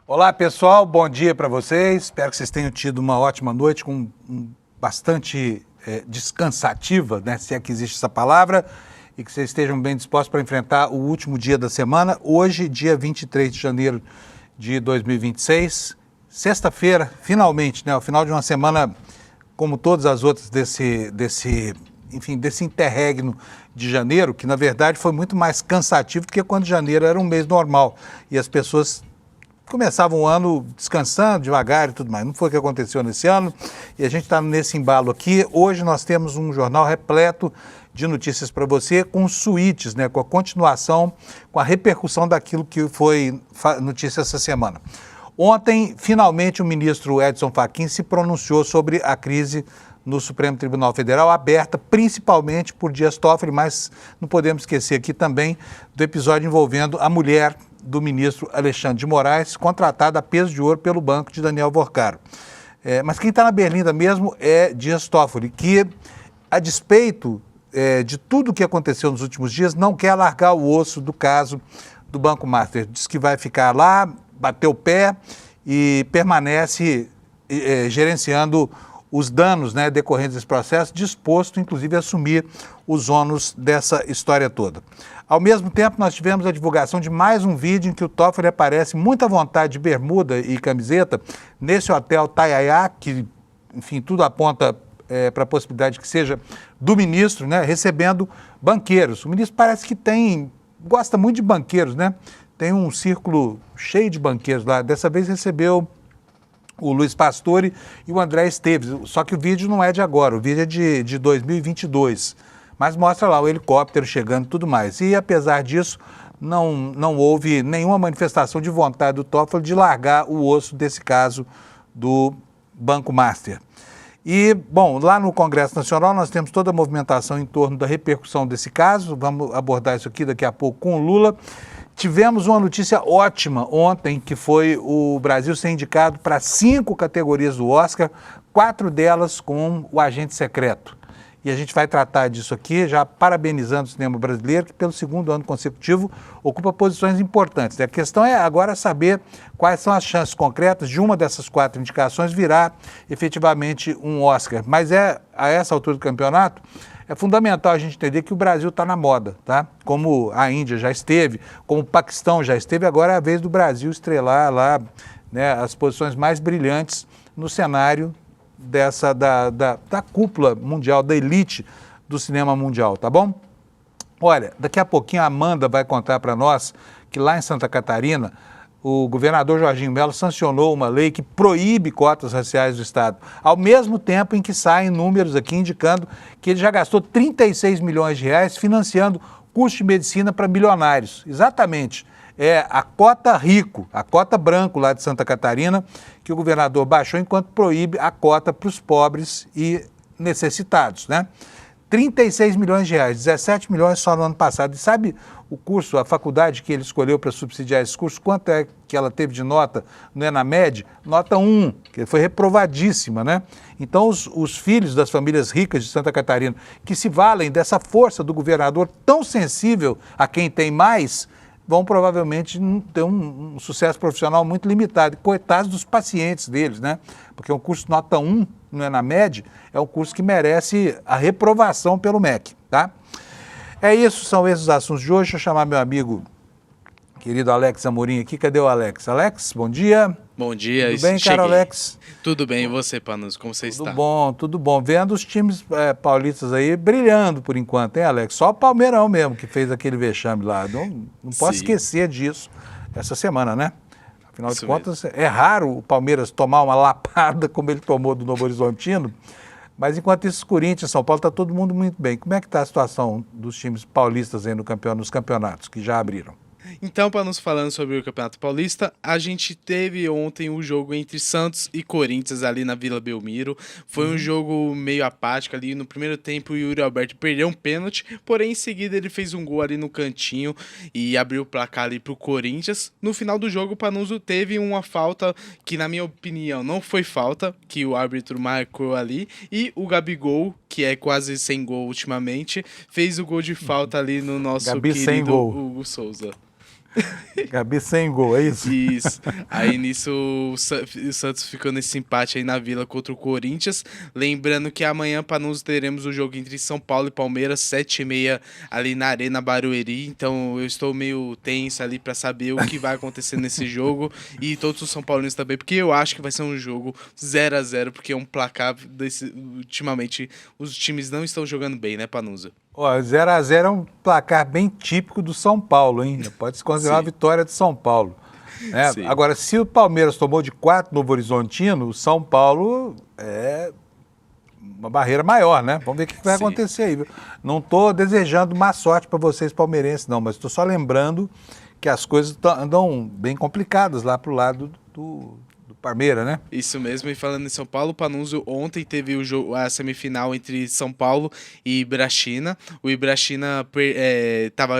Olá, pessoal, bom dia para vocês. Espero que vocês tenham tido uma ótima noite com bastante descansativa, né, se é que existe essa palavra, e que vocês estejam bem dispostos para enfrentar o último dia da semana. Hoje, dia 23 de janeiro de 2026, sexta-feira, finalmente, né, o final de uma semana como todas as outras desse interregno de janeiro, que na verdade foi muito mais cansativo do que quando janeiro era um mês normal e as pessoas começavam o ano descansando devagar e tudo mais. Não foi o que aconteceu nesse ano e a gente está nesse embalo aqui. Hoje nós temos um jornal repleto de notícias para você, com suítes, né, com a continuação, com a repercussão daquilo que foi notícia essa semana. Ontem, finalmente, o ministro Edson Fachin se pronunciou sobre a crise no Supremo Tribunal Federal, aberta principalmente por Dias Toffoli, mas não podemos esquecer aqui também do episódio envolvendo a mulher do ministro Alexandre de Moraes, contratada a peso de ouro pelo banco de Daniel Vorcaro. Mas quem está na berlinda mesmo é Dias Toffoli, que, a despeito de tudo o que aconteceu nos últimos dias, não quer largar o osso do caso do Banco Master. Diz que vai ficar lá, bater o pé e permanece gerenciando os danos, né, decorrentes desse processo, disposto, inclusive, a assumir os ônus dessa história toda. Ao mesmo tempo, nós tivemos a divulgação de mais um vídeo em que o Toffoli aparece muito à vontade de bermuda e camiseta nesse hotel Tayaya, que, enfim, tudo aponta para a possibilidade que seja do ministro, né, recebendo banqueiros. O ministro parece que gosta muito de banqueiros, né? Tem um círculo cheio de banqueiros lá. Dessa vez recebeu o Luiz Pastore e o André Esteves. Só que o vídeo não é de agora, o vídeo é de 2022. Mas mostra lá o helicóptero chegando e tudo mais. E apesar disso, não houve nenhuma manifestação de vontade do Toffoli de largar o osso desse caso do Banco Master. E, bom, lá no Congresso Nacional nós temos toda a movimentação em torno da repercussão desse caso. Vamos abordar isso aqui daqui a pouco com o Lula. Tivemos uma notícia ótima ontem, que foi o Brasil ser indicado para 5 categorias do Oscar, 4 delas com o Agente Secreto. E a gente vai tratar disso aqui, já parabenizando o cinema brasileiro, que pelo segundo ano consecutivo ocupa posições importantes. A questão é agora saber quais são as chances concretas de uma dessas 4 indicações virar efetivamente um Oscar. Mas a essa altura do campeonato, é fundamental a gente entender que o Brasil está na moda, tá? Como a Índia já esteve, como o Paquistão já esteve, agora é a vez do Brasil estrelar lá, né, as posições mais brilhantes no cenário da cúpula mundial, da elite do cinema mundial, tá bom? Olha, daqui a pouquinho a Amanda vai contar para nós que lá em Santa Catarina o governador Jorginho Melo sancionou uma lei que proíbe cotas raciais do Estado, ao mesmo tempo em que saem números aqui indicando que ele já gastou 36 milhões de reais financiando curso de medicina para milionários. Exatamente. É a cota rico, a cota branco lá de Santa Catarina, que o governador baixou enquanto proíbe a cota para os pobres e necessitados, né? 36 milhões de reais, 17 milhões só no ano passado. E sabe o curso, a faculdade que ele escolheu para subsidiar esse curso, quanto é que ela teve de nota no ENAMED? Nota 1, que foi reprovadíssima, né? Então, os filhos das famílias ricas de Santa Catarina, que se valem dessa força do governador tão sensível a quem tem mais, vão provavelmente ter um sucesso profissional muito limitado. Coitados dos pacientes deles, né? Porque um curso nota 1 no ENAMED é um curso que merece a reprovação pelo MEC, tá? É isso, são esses os assuntos de hoje. Deixa eu chamar meu amigo, querido Alex Amorim aqui. Cadê o Alex? Alex, bom dia. Bom dia. Tudo bem, cara, Alex? Tudo bem, e você, Panuso? Como você está? Tudo bom. Vendo os times paulistas aí brilhando por enquanto, hein, Alex? Só o Palmeirão mesmo que fez aquele vexame lá. Não posso esquecer disso essa semana, né? Afinal de contas, é raro o Palmeiras tomar uma lapada como ele tomou do Novo Horizontino, mas enquanto isso, Corinthians, São Paulo, está todo mundo muito bem. Como é que está a situação dos times paulistas aí nos campeonatos que já abriram? Então, para nos falando sobre o Campeonato Paulista, a gente teve ontem o jogo entre Santos e Corinthians ali na Vila Belmiro. Foi um jogo meio apático ali. No primeiro tempo, o Yuri Alberto perdeu um pênalti, porém em seguida ele fez um gol ali no cantinho e abriu o placar ali pro Corinthians. No final do jogo, o Panuso teve uma falta que, na minha opinião, não foi falta, que o árbitro marcou ali, e o Gabigol, que é quase sem gol ultimamente, fez o gol de falta ali no nosso Gabi querido sem gol. Hugo Souza. Gabi sem gol, é isso? Isso. Aí nisso o Santos ficou nesse empate aí na Vila contra o Corinthians. Lembrando que amanhã, Panuso, teremos o jogo entre São Paulo e Palmeiras, 7h30 ali na Arena Barueri. Então eu estou meio tenso ali para saber o que vai acontecer nesse jogo. E todos os São Paulinos também, porque eu acho que vai ser um jogo 0-0, porque é um placar ultimamente os times não estão jogando bem, né, Panuso? Ó, 0-0 é um placar bem típico do São Paulo, hein? Pode se considerar uma vitória de São Paulo. Né? Agora, se o Palmeiras tomou de 4 no Novo Horizontino, o São Paulo é uma barreira maior, né? Vamos ver o que vai acontecer aí. Viu? Não estou desejando má sorte para vocês palmeirenses, não, mas estou só lembrando que as coisas andam bem complicadas lá para o lado do Palmeiras, né? Isso mesmo, e falando em São Paulo, o Panuso ontem teve a semifinal entre São Paulo e Ibrachina. O Ibrachina estava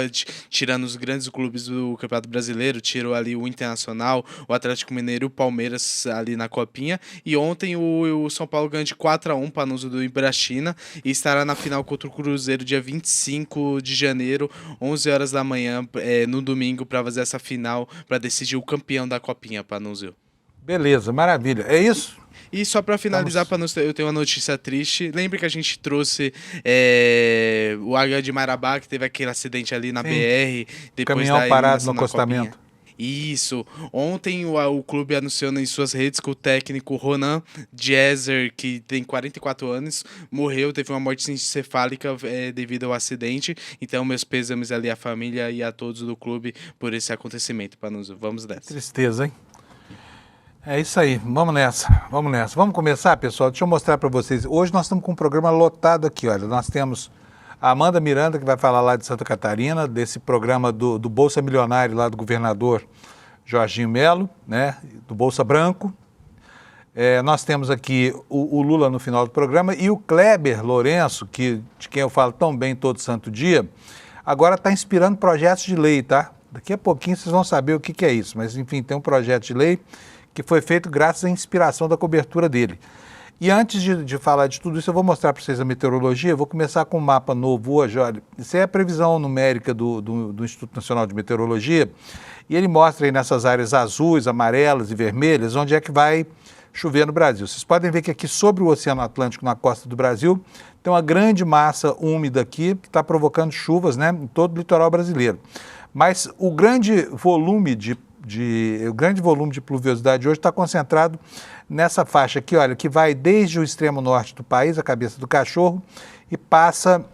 tirando os grandes clubes do Campeonato Brasileiro, tirou ali o Internacional, o Atlético Mineiro e o Palmeiras ali na copinha. E ontem o São Paulo ganhou de 4-1 Panuso do Ibrachina e estará na final contra o Cruzeiro dia 25 de janeiro, 11 horas da manhã, no domingo, para fazer essa final, para decidir o campeão da copinha, Panuso. Beleza, maravilha. É isso? E só para finalizar, eu tenho uma notícia triste. Lembre que a gente trouxe o H de Marabá, que teve aquele acidente ali na BR. Depois caminhão parado no acostamento. Isso. Ontem o clube anunciou em suas redes que o técnico Ronan Jezer, que tem 44 anos, morreu, teve uma morte encefálica devido ao acidente. Então, meus pêsames ali à família e a todos do clube por esse acontecimento, Panuso. Vamos nessa. Tristeza, hein? É isso aí, vamos nessa. Vamos começar, pessoal? Deixa eu mostrar para vocês. Hoje nós estamos com um programa lotado aqui, olha. Nós temos a Amanda Miranda, que vai falar lá de Santa Catarina, desse programa do Bolsa Milionário lá do governador Jorginho Melo, né? Do Bolsa Branco. Nós temos aqui o Lula no final do programa e o Kleber Lourenço, de quem eu falo tão bem todo santo dia, agora está inspirando projetos de lei, tá? Daqui a pouquinho vocês vão saber o que é isso, mas enfim, tem um projeto de lei que foi feito graças à inspiração da cobertura dele. E antes de falar de tudo isso, eu vou mostrar para vocês a meteorologia. Eu vou começar com um mapa novo hoje. Olha, isso é a previsão numérica do Instituto Nacional de Meteorologia, e ele mostra aí nessas áreas azuis, amarelas e vermelhas, onde é que vai chover no Brasil. Vocês podem ver que aqui sobre o Oceano Atlântico, na costa do Brasil, tem uma grande massa úmida aqui, que está provocando chuvas, né, em todo o litoral brasileiro. Mas o grande volume de pluviosidade hoje está concentrado nessa faixa aqui, olha, que vai desde o extremo norte do país, a cabeça do cachorro, e passa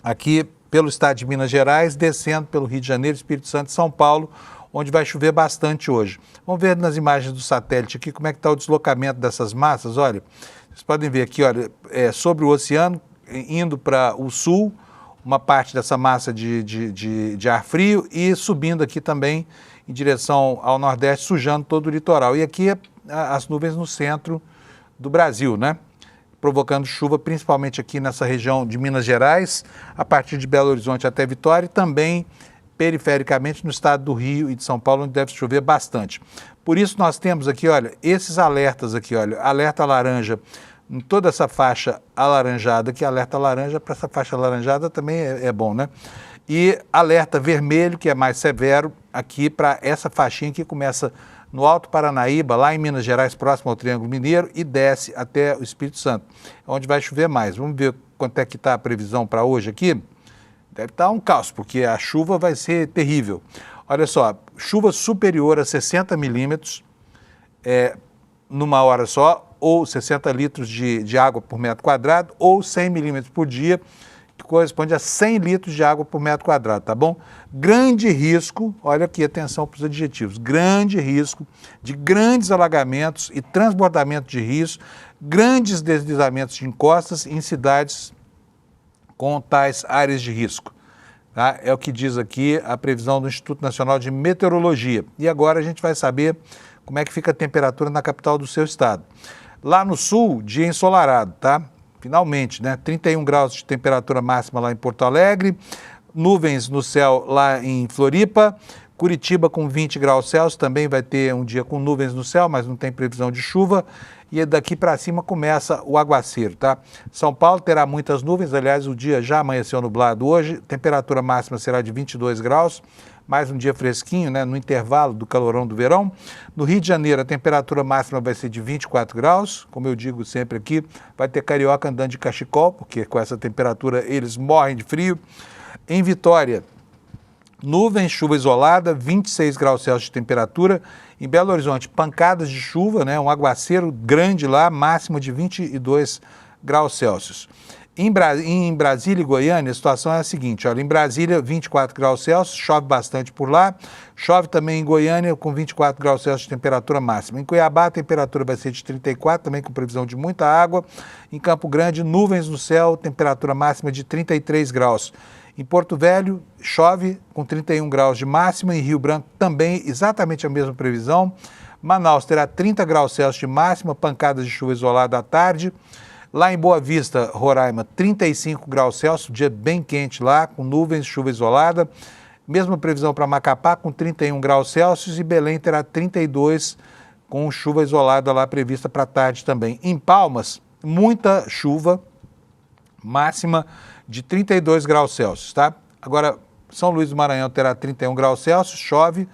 aqui pelo estado de Minas Gerais, descendo pelo Rio de Janeiro, Espírito Santo e São Paulo, onde vai chover bastante hoje. Vamos ver nas imagens do satélite aqui como é que está o deslocamento dessas massas, olha, vocês podem ver aqui, olha, sobre o oceano, indo para o sul, uma parte dessa massa de ar frio e subindo aqui também em direção ao nordeste, sujando todo o litoral. E aqui as nuvens no centro do Brasil, né? Provocando chuva principalmente aqui nessa região de Minas Gerais, a partir de Belo Horizonte até Vitória e também perifericamente no estado do Rio e de São Paulo, onde deve chover bastante. Por isso nós temos aqui, olha, esses alertas aqui, olha, alerta laranja em toda essa faixa alaranjada, que alerta laranja para essa faixa alaranjada também é bom, né? E alerta vermelho, que é mais severo, aqui para essa faixinha que começa no Alto Paranaíba, lá em Minas Gerais, próximo ao Triângulo Mineiro, e desce até o Espírito Santo, onde vai chover mais. Vamos ver quanto é que está a previsão para hoje aqui. Deve estar um caos, porque a chuva vai ser terrível. Olha só, chuva superior a 60 milímetros numa hora só, ou 60 litros de água por metro quadrado, ou 100 milímetros por dia, que corresponde a 100 litros de água por metro quadrado, tá bom? Grande risco, olha aqui, atenção para os adjetivos, grande risco de grandes alagamentos e transbordamento de rios, grandes deslizamentos de encostas em cidades com tais áreas de risco. Tá? É o que diz aqui a previsão do Instituto Nacional de Meteorologia. E agora a gente vai saber como é que fica a temperatura na capital do seu estado. Lá no sul, dia ensolarado, tá? Finalmente, né? 31 graus de temperatura máxima lá em Porto Alegre, nuvens no céu lá em Floripa, Curitiba com 20 graus Celsius, também vai ter um dia com nuvens no céu, mas não tem previsão de chuva, e daqui para cima começa o aguaceiro, tá? São Paulo terá muitas nuvens, aliás, o dia já amanheceu nublado hoje, temperatura máxima será de 22 graus, mais um dia fresquinho, né, no intervalo do calorão do verão. No Rio de Janeiro, a temperatura máxima vai ser de 24 graus, como eu digo sempre aqui, vai ter carioca andando de cachecol, porque com essa temperatura eles morrem de frio. Em Vitória, nuvens, chuva isolada, 26 graus Celsius de temperatura. Em Belo Horizonte, pancadas de chuva, né, um aguaceiro grande lá, máximo de 22 graus Celsius. Em Brasília e Goiânia, a situação é a seguinte, olha, em Brasília, 24 graus Celsius, chove bastante por lá, chove também em Goiânia com 24 graus Celsius de temperatura máxima. Em Cuiabá, a temperatura vai ser de 34, também com previsão de muita água. Em Campo Grande, nuvens no céu, temperatura máxima de 33 graus. Em Porto Velho, chove com 31 graus de máxima, em Rio Branco também exatamente a mesma previsão. Manaus terá 30 graus Celsius de máxima, pancadas de chuva isolada à tarde. Lá em Boa Vista, Roraima, 35 graus Celsius, dia bem quente lá, com nuvens, chuva isolada. Mesma previsão para Macapá, com 31 graus Celsius, e Belém terá 32, com chuva isolada lá prevista para a tarde também. Em Palmas, muita chuva, máxima de 32 graus Celsius, tá? Agora, São Luís do Maranhão terá 31 graus Celsius, chove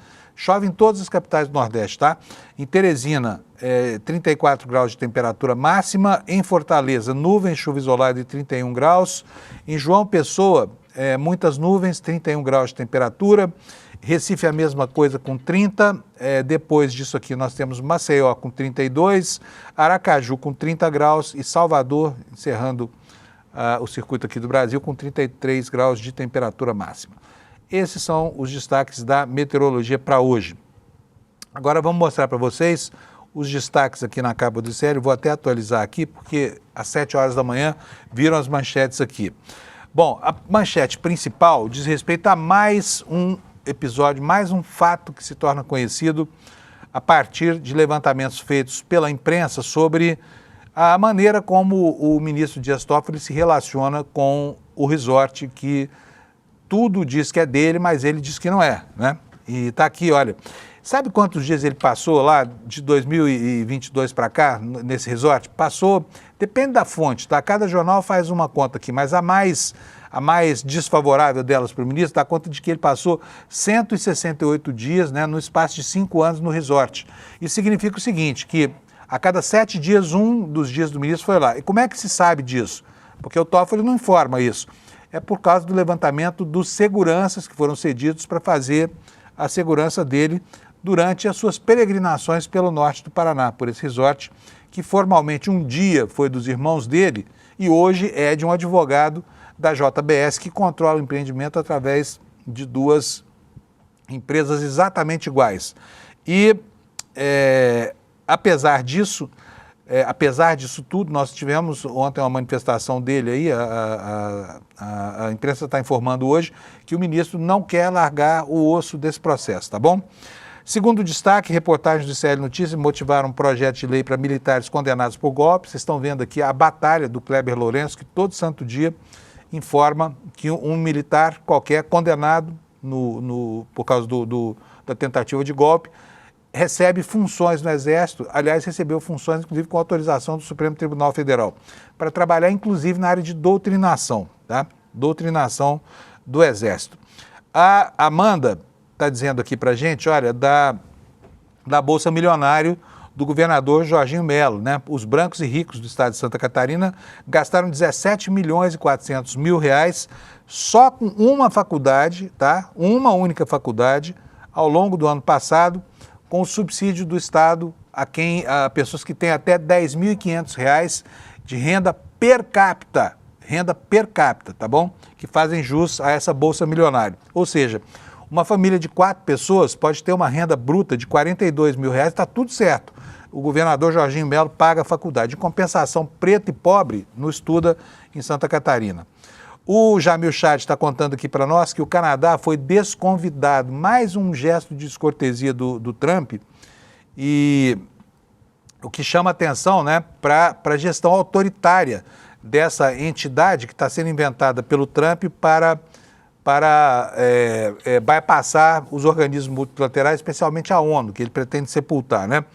em todas as capitais do Nordeste, tá? Em Teresina, 34 graus de temperatura máxima. Em Fortaleza, nuvens, chuva isolada de 31 graus. Em João Pessoa, muitas nuvens, 31 graus de temperatura. Recife, a mesma coisa, com 30. Depois disso aqui, nós temos Maceió com 32, Aracaju com 30 graus e Salvador, encerrando o circuito aqui do Brasil, com 33 graus de temperatura máxima. Esses são os destaques da meteorologia para hoje. Agora vamos mostrar para vocês os destaques aqui na capa do série. Vou até atualizar aqui, porque às 7 horas da manhã viram as manchetes aqui. Bom, a manchete principal diz respeito a mais um episódio, mais um fato que se torna conhecido a partir de levantamentos feitos pela imprensa sobre a maneira como o ministro Dias Toffoli se relaciona com o resort, que tudo diz que é dele, mas ele diz que não é, né? E tá aqui, olha, sabe quantos dias ele passou lá de 2022 para cá, nesse resort? Passou, depende da fonte, tá? Cada jornal faz uma conta aqui, mas a mais desfavorável delas para o ministro dá conta de que ele passou 168 dias, né, no espaço de 5 anos no resort. Isso significa o seguinte, que a cada 7 dias, um dos dias do ministro foi lá. E como é que se sabe disso? Porque o Toffoli não informa isso. É por causa do levantamento dos seguranças que foram cedidos para fazer a segurança dele durante as suas peregrinações pelo norte do Paraná, por esse resort, que formalmente um dia foi dos irmãos dele e hoje é de um advogado da JBS que controla o empreendimento através de 2 empresas exatamente iguais. E, apesar disso tudo, nós tivemos ontem uma manifestação dele aí, a imprensa está informando hoje que o ministro não quer largar o osso desse processo, tá bom? Segundo destaque, reportagens do CL Notícias motivaram um projeto de lei para militares condenados por golpe. Vocês estão vendo aqui a batalha do Kleber Lourenço, que todo santo dia informa que um militar qualquer condenado por causa da tentativa de golpe recebe funções no Exército, aliás, recebeu funções, inclusive, com autorização do Supremo Tribunal Federal, para trabalhar, inclusive, na área de doutrinação, tá? Doutrinação do Exército. A Amanda está dizendo aqui para a gente, olha, da Bolsa Milionário do governador Jorginho Melo, né? Os brancos e ricos do estado de Santa Catarina gastaram 17 milhões e 400 mil reais só com uma faculdade, tá? Uma única faculdade, ao longo do ano passado, com o subsídio do Estado a pessoas que têm até R$ 10.500 de renda per capita, tá bom? Que fazem jus a essa Bolsa Milionário. Ou seja, uma família de 4 pessoas pode ter uma renda bruta de R$ 42 mil, está tudo certo. O governador Jorginho Melo paga a faculdade. De compensação, preto e pobre não estuda em Santa Catarina. O Jamil Chad está contando aqui para nós que o Canadá foi desconvidado, mais um gesto de descortesia do Trump, e o que chama atenção, né, para a gestão autoritária dessa entidade que está sendo inventada pelo Trump para bypassar os organismos multilaterais, especialmente a ONU, que ele pretende sepultar, né?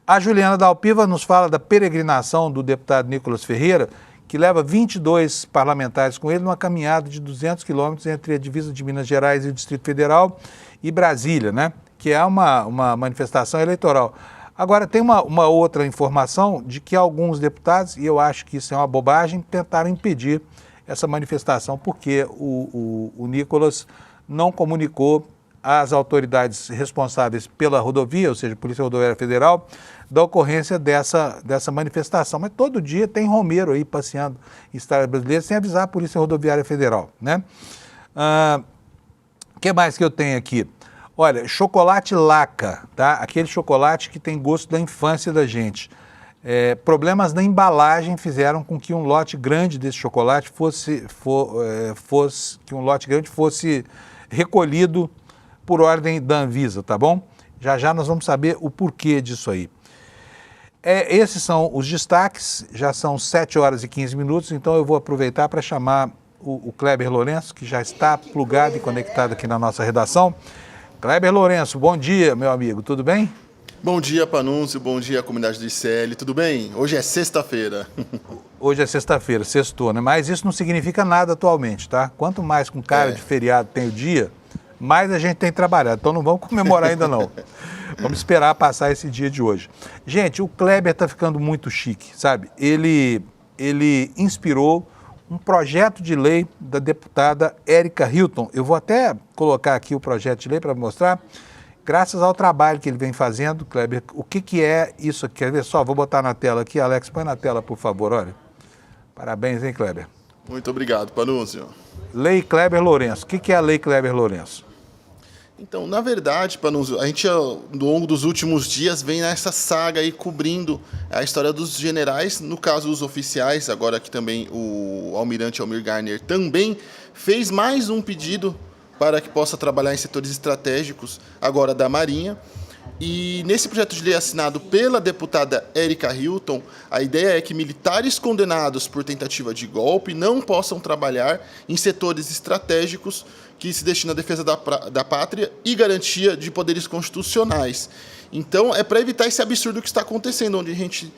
A Juliana Dalpiva nos fala da peregrinação do deputado Nicolas Ferreira, que leva 22 parlamentares com ele numa caminhada de 200 quilômetros entre a divisa de Minas Gerais e o Distrito Federal, e Brasília, né? Que é uma manifestação eleitoral. Agora, tem uma outra informação de que alguns deputados, e eu acho que isso é uma bobagem, tentaram impedir essa manifestação, porque o Nicolas não comunicou às autoridades responsáveis pela rodovia, ou seja, Polícia Rodoviária Federal, da ocorrência dessa manifestação. Mas todo dia tem Romero aí passeando em estradas brasileiras sem avisar a Polícia Rodoviária Federal, né? O que mais que eu tenho aqui? Olha, chocolate Laca, tá? Aquele chocolate que tem gosto da infância da gente. Problemas na embalagem fizeram com que um lote grande desse chocolate fosse recolhido por ordem da Anvisa, tá bom? Já já nós vamos saber o porquê disso aí. Esses são os destaques, já são 7 horas e 15 minutos, então eu vou aproveitar para chamar o Kleber Lourenço, que já está plugado e conectado aqui na nossa redação. Kleber Lourenço, bom dia, meu amigo, tudo bem? Bom dia, Panunzio, bom dia, comunidade do ICL, tudo bem? Hoje é sexta-feira. Hoje é sexta-feira, sextou, né? Mas isso não significa nada atualmente, tá? Quanto mais com cara de feriado tem o dia, mais a gente tem trabalhado, então não vamos comemorar ainda não. Vamos esperar passar esse dia de hoje. Gente, o Kleber está ficando muito chique, sabe? Ele inspirou um projeto de lei da deputada Érica Hilton. Eu vou até colocar aqui o projeto de lei para mostrar, graças ao trabalho que ele vem fazendo, Kleber. O que é isso aqui? Quer ver só? Vou botar na tela aqui. Alex, põe na tela, por favor, olha. Parabéns, hein, Kleber? Muito obrigado, Panunzio. Lei Kleber Lourenço. O que é a Lei Kleber Lourenço? Então, na verdade, Panunzio, a gente, ao longo dos últimos dias, vem nessa saga aí cobrindo a história dos generais, no caso, os oficiais, agora aqui também o almirante Almir Garner também fez mais um pedido para que possa trabalhar em setores estratégicos, agora da Marinha. E nesse projeto de lei assinado pela deputada Érica Hilton, a ideia é que militares condenados por tentativa de golpe não possam trabalhar em setores estratégicos que se destinam à defesa da pátria e garantia de poderes constitucionais. Então, é para evitar esse absurdo que está acontecendo, onde a gente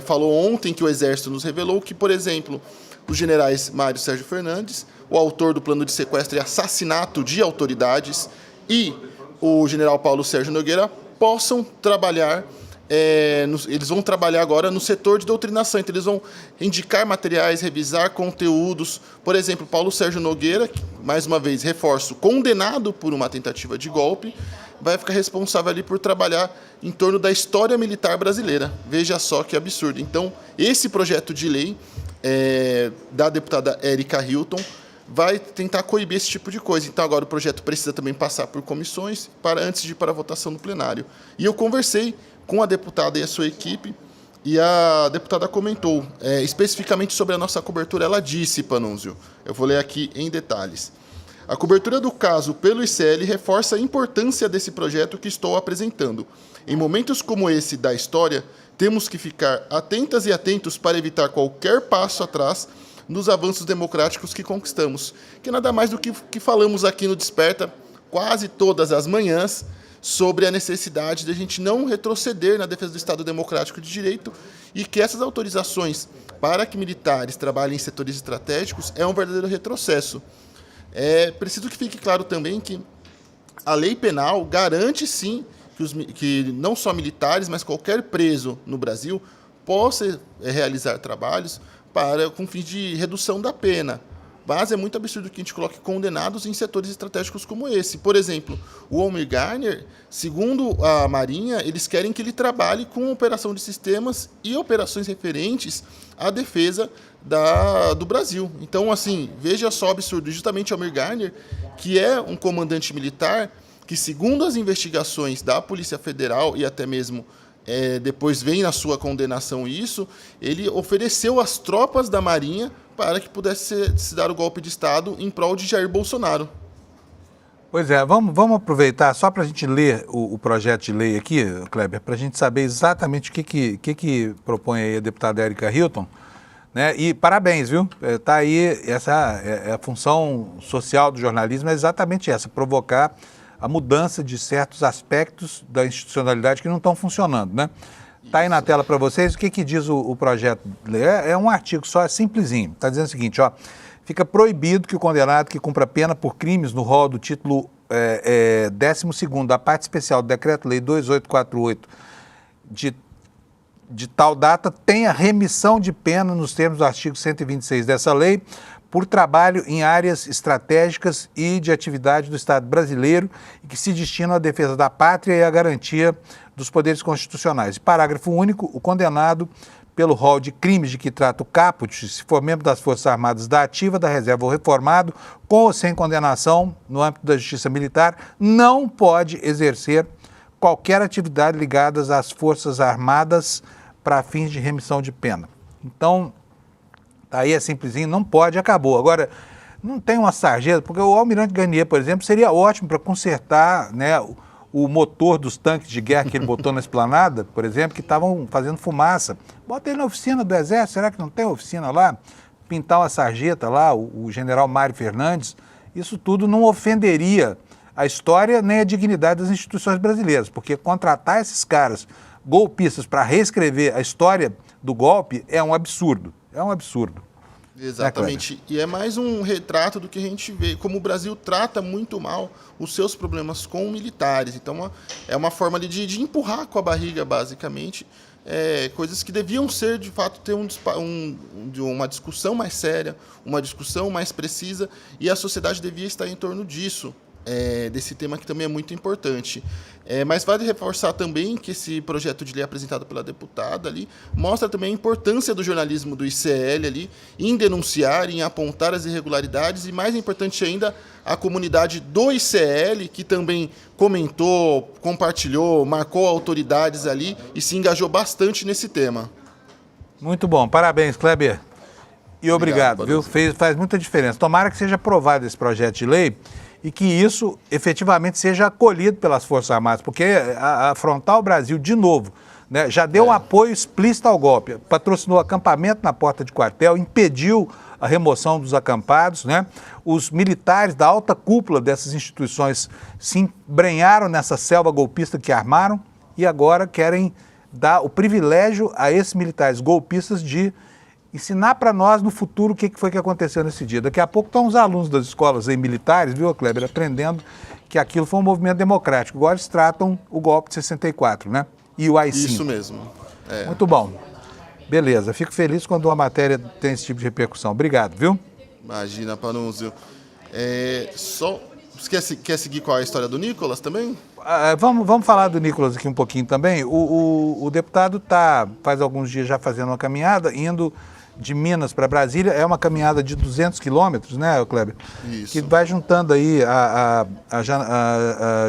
falou ontem que o Exército nos revelou que, por exemplo, os generais Mário Sérgio Fernandes, o autor do plano de sequestro e assassinato de autoridades, e o general Paulo Sérgio Nogueira possam trabalhar, eles vão trabalhar agora no setor de doutrinação, então eles vão indicar materiais, revisar conteúdos. Por exemplo, Paulo Sérgio Nogueira, que, mais uma vez, reforço, condenado por uma tentativa de golpe, vai ficar responsável ali por trabalhar em torno da história militar brasileira. Veja só que absurdo. Então, esse projeto de lei da deputada Érica Hilton vai tentar coibir esse tipo de coisa. Então, agora o projeto precisa também passar por comissões antes de ir para a votação no plenário. E eu conversei com a deputada e a sua equipe, e a deputada comentou especificamente sobre a nossa cobertura. Ela disse, Panunzio, eu vou ler aqui em detalhes. A cobertura do caso pelo ICL reforça a importância desse projeto que estou apresentando. Em momentos como esse da história, temos que ficar atentas e atentos para evitar qualquer passo atrás nos avanços democráticos que conquistamos, que nada mais do que falamos aqui no Desperta quase todas as manhãs, sobre a necessidade de a gente não retroceder na defesa do Estado Democrático de Direito e que essas autorizações para que militares trabalhem em setores estratégicos é um verdadeiro retrocesso. É preciso que fique claro também que a lei penal garante, sim, que não só militares, mas qualquer preso no Brasil possa realizar trabalhos com fins de redução da pena. Mas é muito absurdo que a gente coloque condenados em setores estratégicos como esse. Por exemplo, o Almir Garner, segundo a Marinha, eles querem que ele trabalhe com operação de sistemas e operações referentes à defesa do Brasil. Então, assim, veja só o absurdo. Justamente Almir Garner, que é um comandante militar, que segundo as investigações da Polícia Federal e até mesmo depois vem na sua condenação isso, ele ofereceu às tropas da Marinha para que pudesse se dar o golpe de Estado em prol de Jair Bolsonaro. Pois é, vamos aproveitar só para a gente ler o projeto de lei aqui, Kleber, para a gente saber exatamente o que propõe aí a deputada Érica Hilton, né? E parabéns, viu? Está aí, essa a função social do jornalismo, é exatamente essa, provocar a mudança de certos aspectos da institucionalidade que não estão funcionando, né? Está aí na tela para vocês. O que diz o projeto de lei? É um artigo só, é simplesinho. Está dizendo o seguinte, ó. Fica proibido que o condenado que cumpra pena por crimes no rol do título 12º da parte especial do Decreto-Lei 2848 de tal data, tenha remissão de pena nos termos do artigo 126 dessa lei por trabalho em áreas estratégicas e de atividade do Estado brasileiro e que se destinam à defesa da pátria e à garantia dos poderes constitucionais. Parágrafo único, o condenado pelo rol de crimes de que trata o caput, se for membro das Forças Armadas da ativa, da reserva ou reformado, com ou sem condenação no âmbito da Justiça Militar, não pode exercer qualquer atividade ligada às Forças Armadas para fins de remissão de pena. Então, aí é simplesinho, não pode, acabou. Agora, não tem uma sarjeta, porque o Almirante Garnier, por exemplo, seria ótimo para consertar, né, o motor dos tanques de guerra que ele botou na esplanada, por exemplo, que estavam fazendo fumaça. Bota ele na oficina do Exército, será que não tem oficina lá? Pintar uma sarjeta lá, o general Mário Fernandes, isso tudo não ofenderia a história nem a dignidade das instituições brasileiras, porque contratar esses caras golpistas para reescrever a história do golpe é um absurdo, é um absurdo. Exatamente. E é mais um retrato do que a gente vê, como o Brasil trata muito mal os seus problemas com militares. Então, é uma forma ali de empurrar com a barriga, basicamente, coisas que deviam ser, de fato, ter uma discussão mais séria, uma discussão mais precisa, e a sociedade devia estar em torno disso. Desse tema que também é muito importante. Mas vale reforçar também que esse projeto de lei apresentado pela deputada ali mostra também a importância do jornalismo do ICL ali em denunciar, em apontar as irregularidades e, mais importante ainda, a comunidade do ICL, que também comentou, compartilhou, marcou autoridades ali e se engajou bastante nesse tema. Muito bom, parabéns, Kleber. E obrigado, viu? Faz muita diferença. Tomara que seja aprovado esse projeto de lei e que isso efetivamente seja acolhido pelas Forças Armadas, porque afrontar o Brasil de novo, né, já deu um apoio explícito ao golpe, patrocinou acampamento na porta de quartel, impediu a remoção dos acampados, né? Os militares da alta cúpula dessas instituições se embrenharam nessa selva golpista que armaram e agora querem dar o privilégio a esses militares golpistas de ensinar para nós no futuro o que foi que aconteceu nesse dia. Daqui a pouco estão os alunos das escolas aí, militares, viu, Kleber, aprendendo que aquilo foi um movimento democrático. Agora eles tratam o golpe de 64, né? E o AI-5. Isso mesmo. Muito bom. Beleza, fico feliz quando uma matéria tem esse tipo de repercussão. Obrigado, viu? Imagina, Panunzio. Quer seguir com a história do Nicolas também? Vamos falar do Nicolas aqui um pouquinho também. O deputado está, faz alguns dias já fazendo uma caminhada, indo de Minas para Brasília. É uma caminhada de 200 quilômetros, né, Kleber? Isso. Que vai juntando aí, a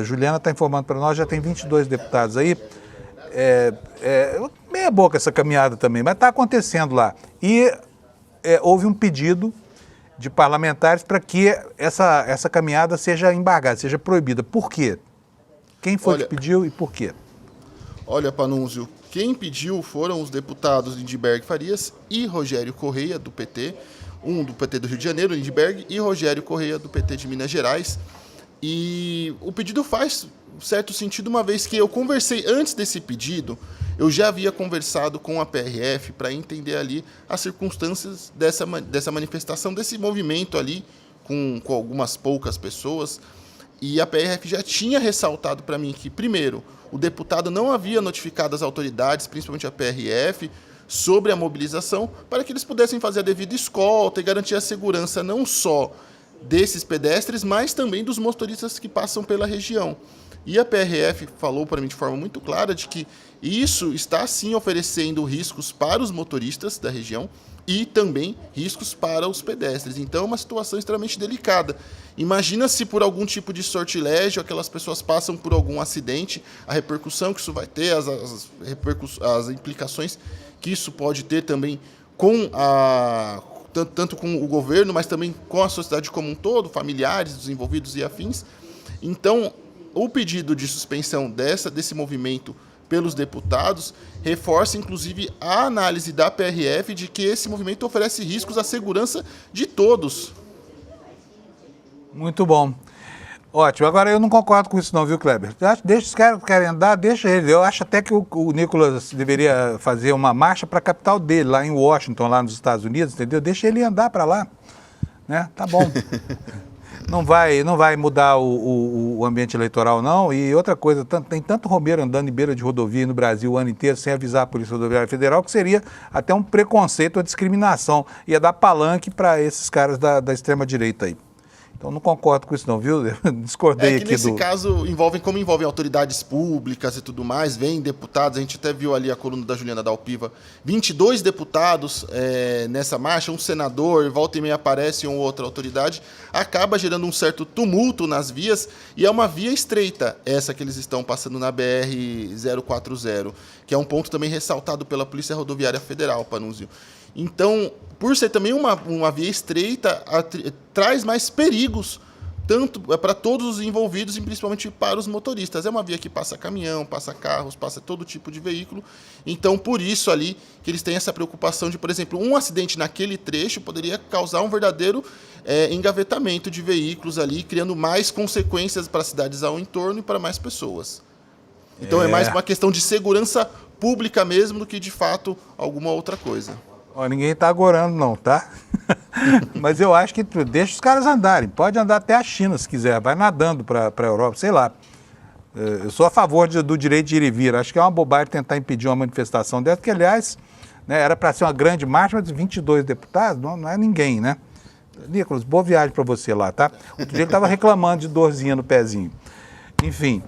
Juliana está informando para nós, já tem 22 deputados aí. Meia boca essa caminhada também, mas está acontecendo lá. E houve um pedido de parlamentares para que essa caminhada seja embargada, seja proibida. Por quê? Quem foi que pediu e por quê? Olha, Panunzio, quem pediu foram os deputados Lindbergh Farias e Rogério Correia, do PT, um do PT do Rio de Janeiro, Lindbergh, e Rogério Correia, do PT de Minas Gerais. E o pedido faz certo sentido, uma vez que eu conversei antes desse pedido, eu já havia conversado com a PRF para entender ali as circunstâncias dessa manifestação, desse movimento ali, com algumas poucas pessoas. E a PRF já tinha ressaltado para mim que, primeiro, o deputado não havia notificado as autoridades, principalmente a PRF, sobre a mobilização, para que eles pudessem fazer a devida escolta e garantir a segurança não só desses pedestres, mas também dos motoristas que passam pela região. E a PRF falou para mim de forma muito clara de que isso está, sim, oferecendo riscos para os motoristas da região e também riscos para os pedestres. Então, é uma situação extremamente delicada. Imagina se por algum tipo de sortilégio aquelas pessoas passam por algum acidente, a repercussão que isso vai ter, as implicações que isso pode ter também com tanto com o governo, mas também com a sociedade como um todo, familiares dos envolvidos e afins. Então, o pedido de suspensão desse movimento pelos deputados reforça, inclusive, a análise da PRF de que esse movimento oferece riscos à segurança de todos. Muito bom. Ótimo. Agora, eu não concordo com isso não, viu, Kleber? Deixa os caras que querem andar, deixa eles. Eu acho até que o Nicolas deveria fazer uma marcha para a capital dele, lá em Washington, lá nos Estados Unidos, entendeu? Deixa ele andar para lá, né? Tá bom. não vai mudar o ambiente eleitoral, não. E outra coisa, tem tanto Romeiro andando em beira de rodovia no Brasil o ano inteiro sem avisar a Polícia Rodoviária Federal, que seria até um preconceito ou discriminação. Ia dar palanque para esses caras da extrema-direita aí. Então não concordo com isso não, viu? Discordei aqui nesse caso envolvem autoridades públicas e tudo mais, vem deputados, a gente até viu ali a coluna da Juliana Dalpiva, 22 deputados nessa marcha, um senador, volta e meia aparece uma outra autoridade, acaba gerando um certo tumulto nas vias, e é uma via estreita, essa que eles estão passando na BR-040, que é um ponto também ressaltado pela Polícia Rodoviária Federal, Panunzio. Então, por ser também uma via estreita, traz mais perigos, tanto para todos os envolvidos e principalmente para os motoristas. É uma via que passa caminhão, passa carros, passa todo tipo de veículo. Então, por isso ali que eles têm essa preocupação de, por exemplo, um acidente naquele trecho poderia causar um verdadeiro engavetamento de veículos ali, criando mais consequências para as cidades ao entorno e para mais pessoas. Então, é mais uma questão de segurança pública mesmo do que, de fato, alguma outra coisa. Ó, ninguém está agorando não, tá? Mas eu acho que deixa os caras andarem. Pode andar até a China se quiser. Vai nadando para a Europa, sei lá. Eu sou a favor do direito de ir e vir. Acho que é uma bobagem tentar impedir uma manifestação dessa, que, aliás, né, era para ser uma grande marcha, mas 22 deputados não é ninguém, né? Nicolas, boa viagem para você lá, tá? Outro dia ele estava reclamando de dorzinha no pezinho. Enfim.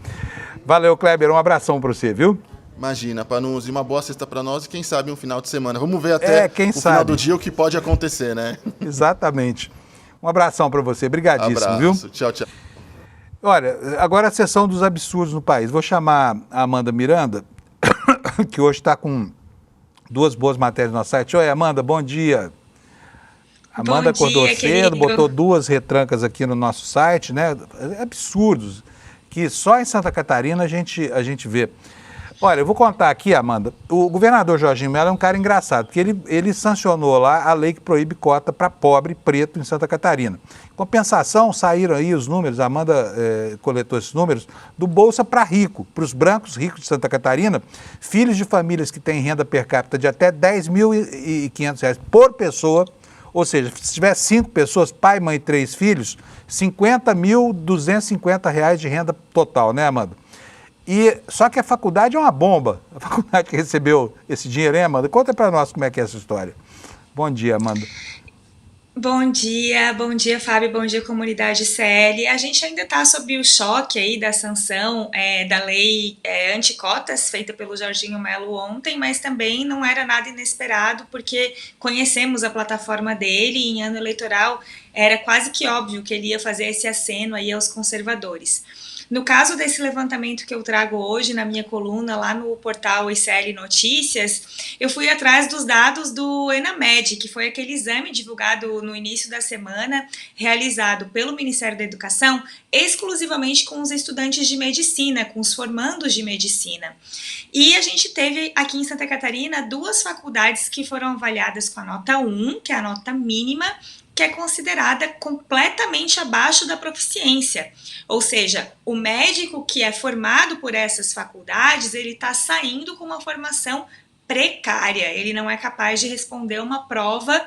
Valeu, Kleber. Um abração para você, viu? Imagina, Panunzio, uma boa sexta para nós e quem sabe um final de semana. Vamos ver até final do dia o que pode acontecer, né? Exatamente. Um abração para você. Obrigadíssimo, viu? Tchau, tchau. Olha, agora a sessão dos absurdos no país. Vou chamar a Amanda Miranda, que hoje está com 2 boas matérias no nosso site. Oi, Amanda, bom dia. Amanda acordou cedo, botou 2 retrancas aqui no nosso site, né? Absurdos, que só em Santa Catarina a gente vê. Olha, eu vou contar aqui, Amanda, o governador Jorginho Mello é um cara engraçado, porque ele sancionou lá a lei que proíbe cota para pobre preto em Santa Catarina. Em compensação, saíram aí os números, a Amanda coletou esses números, do Bolsa para Rico, para os brancos ricos de Santa Catarina, filhos de famílias que têm renda per capita de até R$10.500 por pessoa, ou seja, se tiver 5 pessoas, pai, mãe e 3 filhos, R$50.250 de renda total, né, Amanda? Só que a faculdade é uma bomba. A faculdade que recebeu esse dinheiro, hein, Amanda? Conta para nós como é que é essa história. Bom dia, Amanda. Bom dia, Fábio, bom dia, comunidade CL. A gente ainda está sob o choque aí da sanção da lei anticotas feita pelo Jorginho Mello ontem, mas também não era nada inesperado, porque conhecemos a plataforma dele e em ano eleitoral era quase que óbvio que ele ia fazer esse aceno aí aos conservadores. No caso desse levantamento que eu trago hoje na minha coluna lá no portal ICL Notícias, eu fui atrás dos dados do ENAMED, que foi aquele exame divulgado no início da semana, realizado pelo Ministério da Educação, exclusivamente com os estudantes de medicina, com os formandos de medicina. E a gente teve aqui em Santa Catarina 2 faculdades que foram avaliadas com a nota 1, que é a nota mínima, que é considerada completamente abaixo da proficiência. Ou seja, o médico que é formado por essas faculdades, ele está saindo com uma formação precária, ele não é capaz de responder uma prova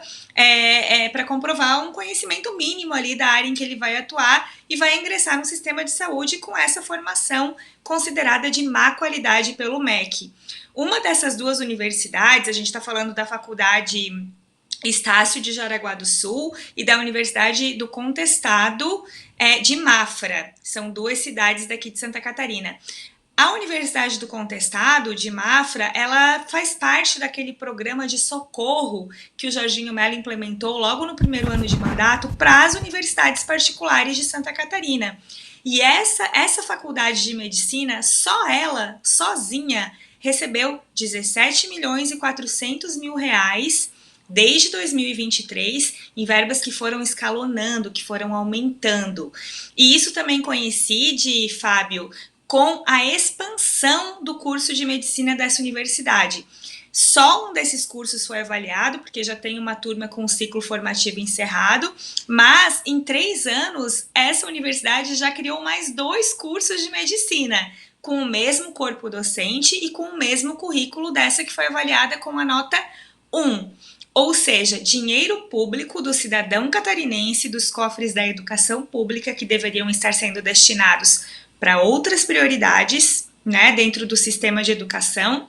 para comprovar um conhecimento mínimo ali da área em que ele vai atuar e vai ingressar no sistema de saúde com essa formação considerada de má qualidade pelo MEC. Uma dessas 2 universidades, a gente está falando da faculdade Estácio de Jaraguá do Sul e da Universidade do Contestado de Mafra. São 2 cidades daqui de Santa Catarina. A Universidade do Contestado de Mafra, ela faz parte daquele programa de socorro que o Jorginho Mello implementou logo no primeiro ano de mandato para as universidades particulares de Santa Catarina. E essa faculdade de medicina, só ela, sozinha, recebeu R$17.400.000 desde 2023, em verbas que foram escalonando, que foram aumentando. E isso também coincide, Fábio, com a expansão do curso de medicina dessa universidade. Só um desses cursos foi avaliado, porque já tem uma turma com o ciclo formativo encerrado, mas em 3 anos, essa universidade já criou mais 2 cursos de medicina, com o mesmo corpo docente e com o mesmo currículo dessa que foi avaliada com a nota 1. ou seja, dinheiro público do cidadão catarinense, dos cofres da educação pública, que deveriam estar sendo destinados para outras prioridades, né, dentro do sistema de educação,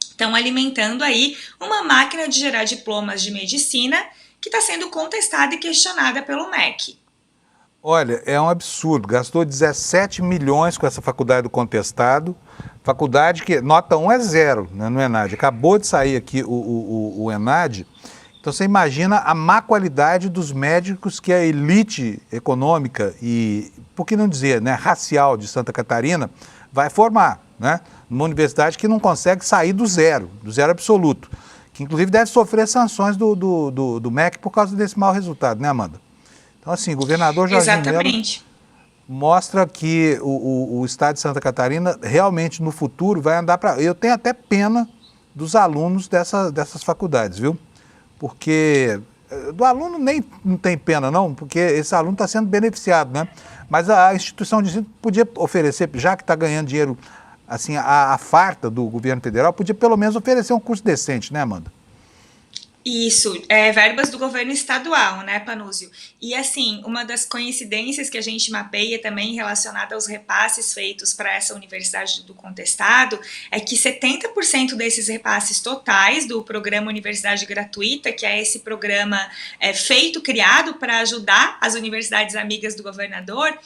estão alimentando aí uma máquina de gerar diplomas de medicina que está sendo contestada e questionada pelo MEC. Olha, é um absurdo. Gastou 17 milhões com essa faculdade do contestado. Faculdade que nota 1 é 0, né, no ENAD. Acabou de sair aqui o ENAD. Então você imagina a má qualidade dos médicos que a elite econômica e, por que não dizer, né, racial de Santa Catarina vai formar, né? Numa universidade que não consegue sair do zero absoluto. Que inclusive deve sofrer sanções do MEC por causa desse mau resultado, né, Amanda? Então, assim, o governador Jorginho Melo mostra que o estado de Santa Catarina realmente no futuro vai andar para... Eu tenho até pena dos alunos dessas faculdades, viu? Porque do aluno nem não tem pena não, porque esse aluno está sendo beneficiado, né? Mas a instituição de ensino podia oferecer, já que está ganhando dinheiro, assim, a farta do governo federal, podia pelo menos oferecer um curso decente, né, Amanda? Isso, verbas do governo estadual, né, Panúzio? E assim, uma das coincidências que a gente mapeia também relacionada aos repasses feitos para essa Universidade do Contestado é que 70% desses repasses totais do programa Universidade Gratuita, que é esse programa criado para ajudar as universidades amigas do governador,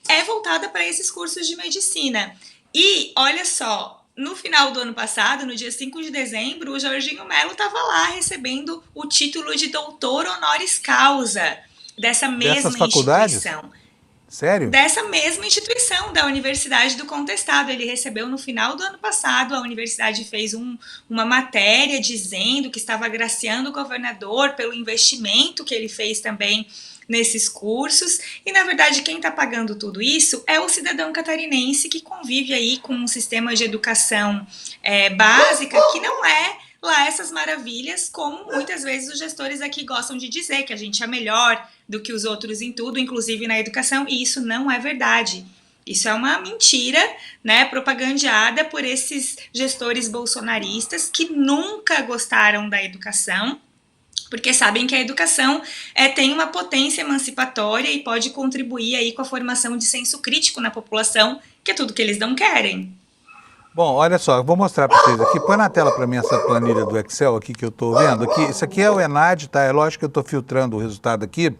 é voltada para esses cursos de medicina. E, olha só, no final do ano passado, no dia 5 de dezembro, o Jorginho Melo estava lá recebendo o título de doutor honoris causa dessa mesma instituição. Sério? Dessa mesma instituição, da Universidade do Contestado. Ele recebeu no final do ano passado, a universidade fez uma matéria dizendo que estava agraciando o governador pelo investimento que ele fez também nesses cursos, e na verdade quem está pagando tudo isso é o cidadão catarinense que convive aí com um sistema de educação básica que não é lá essas maravilhas, como muitas vezes os gestores aqui gostam de dizer, que a gente é melhor do que os outros em tudo, inclusive na educação, e isso não é verdade. Isso é uma mentira, né, propagandeada por esses gestores bolsonaristas que nunca gostaram da educação, porque sabem que a educação tem uma potência emancipatória e pode contribuir aí com a formação de senso crítico na população, que é tudo que eles não querem. Bom, olha só, eu vou mostrar para vocês aqui. Põe na tela para mim essa planilha do Excel aqui que eu estou vendo. Aqui, isso aqui é o ENAD, tá? É lógico que eu estou filtrando o resultado aqui.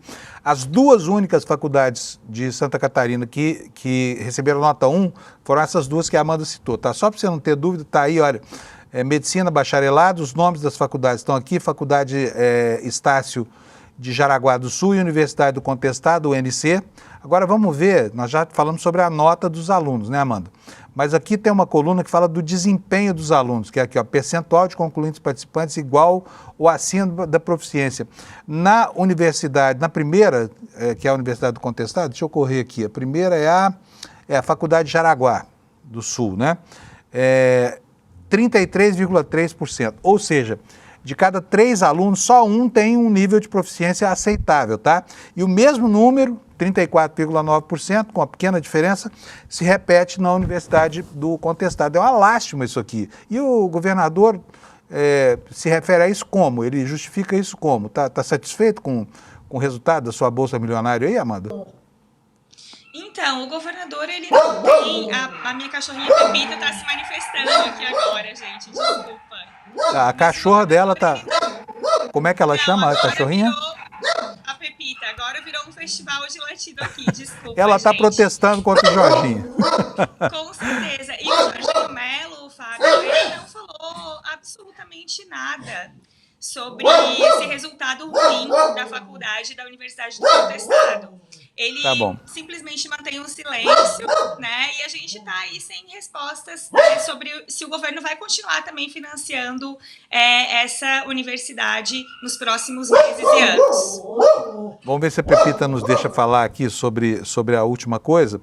As duas únicas faculdades de Santa Catarina que receberam nota 1 foram essas duas que a Amanda citou, tá? Só para você não ter dúvida, tá aí, olha. Medicina, bacharelado, os nomes das faculdades estão aqui, Faculdade Estácio de Jaraguá do Sul e Universidade do Contestado, UNC. Agora vamos ver, nós já falamos sobre a nota dos alunos, né, Amanda? Mas aqui tem uma coluna que fala do desempenho dos alunos, que é aqui, ó, percentual de concluintes participantes igual ou acima da proficiência. Na universidade, na primeira, que é a Universidade do Contestado, deixa eu correr aqui, a primeira é a Faculdade de Jaraguá do Sul, né? 33,3%, ou seja, de cada 3 alunos, só um tem um nível de proficiência aceitável, tá? E o mesmo número, 34,9%, com uma pequena diferença, se repete na Universidade do Contestado. É uma lástima isso aqui. E o governador se refere a isso como? Ele justifica isso como? Tá satisfeito com o resultado da sua Bolsa Milionária aí, Amanda? Então, o governador, ele não tem... A minha cachorrinha Pepita está se manifestando aqui agora, gente, desculpa. A cachorra dela tá... Como é que ela chama a cachorrinha? A Pepita, agora virou um festival de latido aqui, desculpa, ela está protestando contra o Jorginho. Com certeza. E o Jorginho Melo, Fábio, ele não falou absolutamente nada sobre esse resultado ruim da faculdade da Universidade do Contestado. Ele simplesmente mantém um silêncio, né? E a gente está aí sem respostas sobre se o governo vai continuar também financiando essa universidade nos próximos meses e anos. Vamos ver se a Pepita nos deixa falar aqui sobre a última coisa,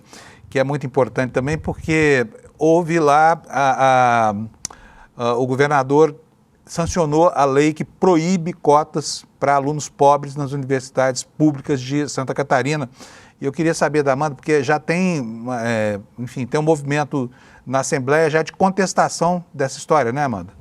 que é muito importante também, porque houve lá o governador sancionou a lei que proíbe cotas para alunos pobres nas universidades públicas de Santa Catarina. E eu queria saber da Amanda, porque já tem, enfim, tem um movimento na Assembleia já de contestação dessa história, né, Amanda?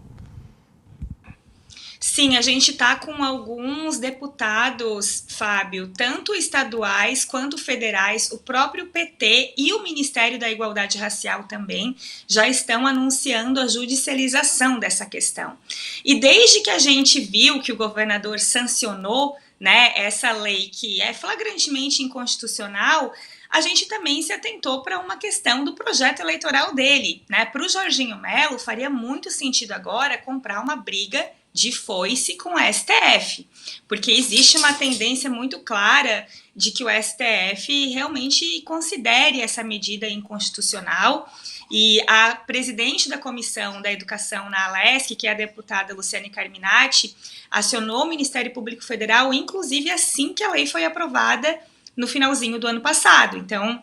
Sim, a gente está com alguns deputados, Fábio, tanto estaduais quanto federais, o próprio PT e o Ministério da Igualdade Racial também já estão anunciando a judicialização dessa questão. E desde que a gente viu que o governador sancionou, né, essa lei que é flagrantemente inconstitucional, a gente também se atentou para uma questão do projeto eleitoral dele, né? Para o Jorginho Melo, faria muito sentido agora comprar uma briga de foice com o STF, porque existe uma tendência muito clara de que o STF realmente considere essa medida inconstitucional, e a presidente da Comissão da Educação na Alesc, que é a deputada Luciane Carminati, acionou o Ministério Público Federal, inclusive assim que a lei foi aprovada no finalzinho do ano passado. Então,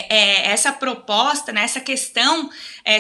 essa proposta, né, essa questão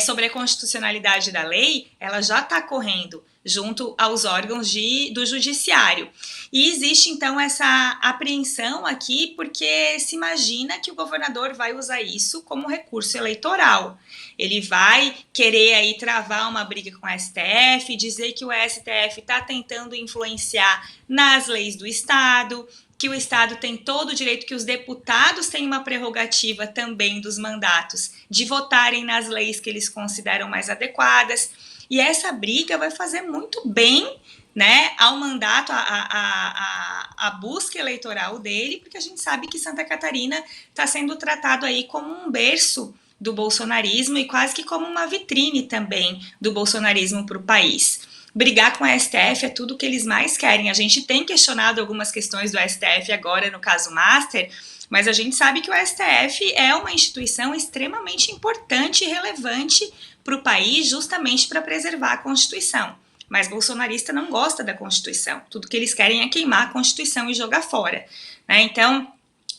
sobre a constitucionalidade da lei, ela já está correndo junto aos órgãos do judiciário. E existe, então, essa apreensão aqui, porque se imagina que o governador vai usar isso como recurso eleitoral. Ele vai querer aí travar uma briga com o STF, dizer que o STF está tentando influenciar nas leis do Estado, que o Estado tem todo o direito, que os deputados têm uma prerrogativa também dos mandatos de votarem nas leis que eles consideram mais adequadas. E essa briga vai fazer muito bem, né, ao mandato, a busca eleitoral dele, porque a gente sabe que Santa Catarina está sendo tratado aí como um berço do bolsonarismo e quase que como uma vitrine também do bolsonarismo para o país. Brigar com a STF é tudo o que eles mais querem. A gente tem questionado algumas questões do STF agora no caso Master, mas a gente sabe que o STF é uma instituição extremamente importante e relevante para o país, justamente para preservar a Constituição. Mas bolsonarista não gosta da Constituição. Tudo que eles querem é queimar a Constituição e jogar fora, né? Então,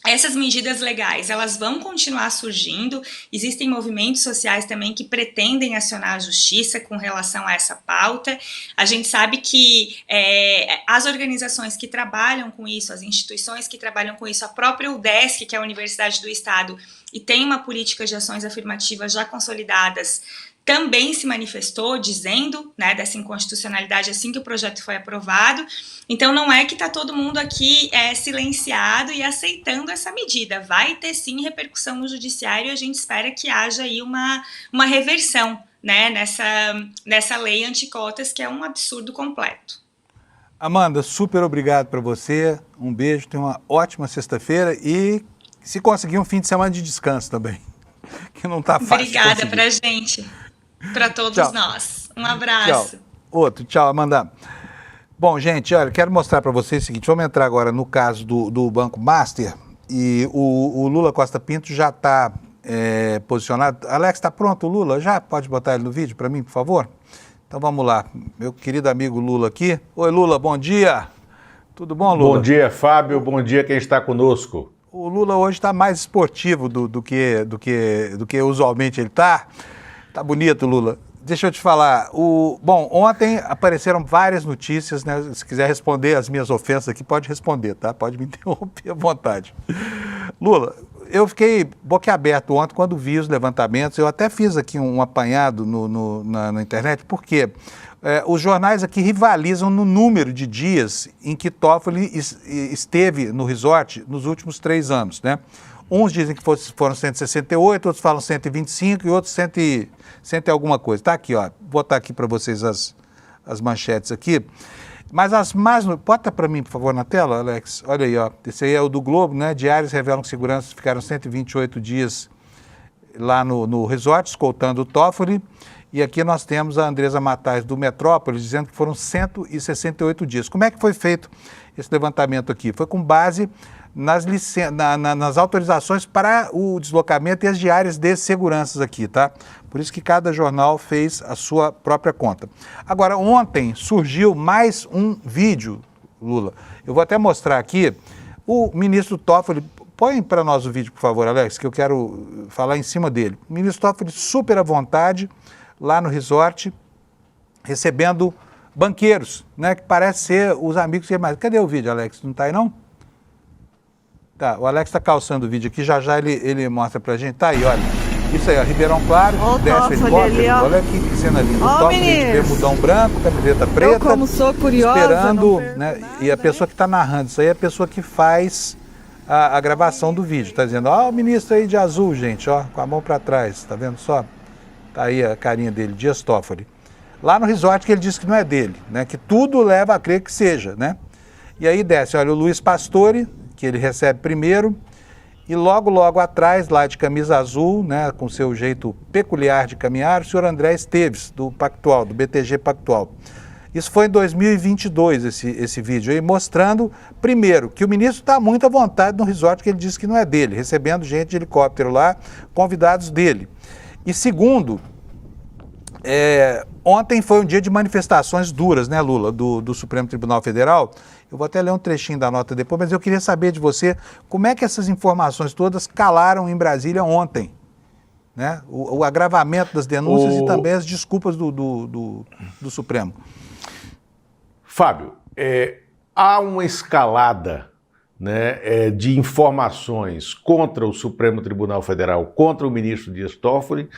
essas medidas legais, elas vão continuar surgindo. Existem movimentos sociais também que pretendem acionar a justiça com relação a essa pauta. A gente sabe que as organizações que trabalham com isso, as instituições que trabalham com isso, a própria UDESC, que é a Universidade do Estado, e tem uma política de ações afirmativas já consolidadas, também se manifestou dizendo, né, dessa inconstitucionalidade assim que o projeto foi aprovado. Então não é que está todo mundo aqui silenciado e aceitando essa medida. Vai ter sim repercussão no judiciário e a gente espera que haja aí uma reversão, né, nessa lei anticotas, que é um absurdo completo. Amanda, super obrigado para você, um beijo, tenha uma ótima sexta-feira e se conseguir um fim de semana de descanso também, que não está fácil. Obrigada pra gente. Para todos nós. Um abraço. Tchau. Outro. Tchau, Amanda. Bom, gente, olha, quero mostrar para vocês o seguinte. Vamos entrar agora no caso do Banco Master. E o Lula Costa Pinto já está posicionado. Alex, está pronto o Lula? Já pode botar ele no vídeo para mim, por favor? Então vamos lá. Meu querido amigo Lula aqui. Oi, Lula, bom dia. Tudo bom, Lula? Bom dia, Fábio. Bom dia quem está conosco. O Lula hoje está mais esportivo do que usualmente ele está. Tá bonito, Lula. Deixa eu te falar. Bom, ontem apareceram várias notícias, né? Se quiser responder as minhas ofensas aqui, pode responder, tá? Pode me interromper à vontade. Lula, eu fiquei boquiaberto ontem quando vi os levantamentos. Eu até fiz aqui um apanhado na internet, porque os jornais aqui rivalizam no número de dias em que Toffoli esteve no resort nos últimos 3 anos, né? Uns dizem que foram 168, outros falam 125 e outros 100 e alguma coisa. Está aqui, ó. Vou botar aqui para vocês as manchetes aqui. Mas as mais... Bota para mim, por favor, na tela, Alex. Olha aí, ó. Esse aí é o do Globo, né? Diários revelam que seguranças ficaram 128 dias lá no resort, escoltando o Toffoli. E aqui nós temos a Andresa Matais, do Metrópolis, dizendo que foram 168 dias. Como é que foi feito esse levantamento aqui? Foi com base nas autorizações para o deslocamento e as diárias de seguranças aqui, tá? Por isso que cada jornal fez a sua própria conta. Agora, ontem surgiu mais um vídeo, Lula. Eu vou até mostrar aqui. O ministro Toffoli, põe para nós o vídeo, por favor, Alex, que eu quero falar em cima dele. O ministro Toffoli super à vontade, lá no resort, recebendo banqueiros, né? Que parece ser os amigos que mais. Cadê o vídeo, Alex? Não está aí, não? Tá, o Alex está calçando o vídeo aqui, já ele mostra pra gente. Tá aí, olha. Isso aí, ó, Ribeirão Claro, Ó o desce o Toffoli helicóptero. ali, ó. Olha que cena linda. Ó, O Toffoli de meninos. bermudão branco, camiseta preta. Eu, como sou curiosa, esperando, não perco né? nada, E a pessoa que está narrando isso aí é a pessoa que faz a gravação do vídeo. Está dizendo, ó, o ministro aí de azul, gente, ó, com a mão para trás. Tá vendo só? Tá aí a carinha dele, Dias Toffoli. Lá no resort que ele disse que não é dele, né? Que tudo leva a crer que seja, né? E aí desce, olha, o Luiz Pastore, que ele recebe primeiro. E logo atrás, lá de camisa azul, né, com seu jeito peculiar de caminhar, o senhor André Esteves, do Pactual, do BTG Pactual. Isso foi em 2022, esse vídeo aí, mostrando, primeiro, que o ministro está muito à vontade no resort que ele disse que não é dele, recebendo gente de helicóptero lá, convidados dele. E segundo, ontem foi um dia de manifestações duras, né, Lula, do Supremo Tribunal Federal. Eu vou até ler um trechinho da nota depois, mas eu queria saber de você como é que essas informações todas calaram em Brasília ontem, né? O agravamento das denúncias e também as desculpas do Supremo. Fábio, há uma escalada, né, de informações contra o Supremo Tribunal Federal, contra o ministro Dias Toffoli,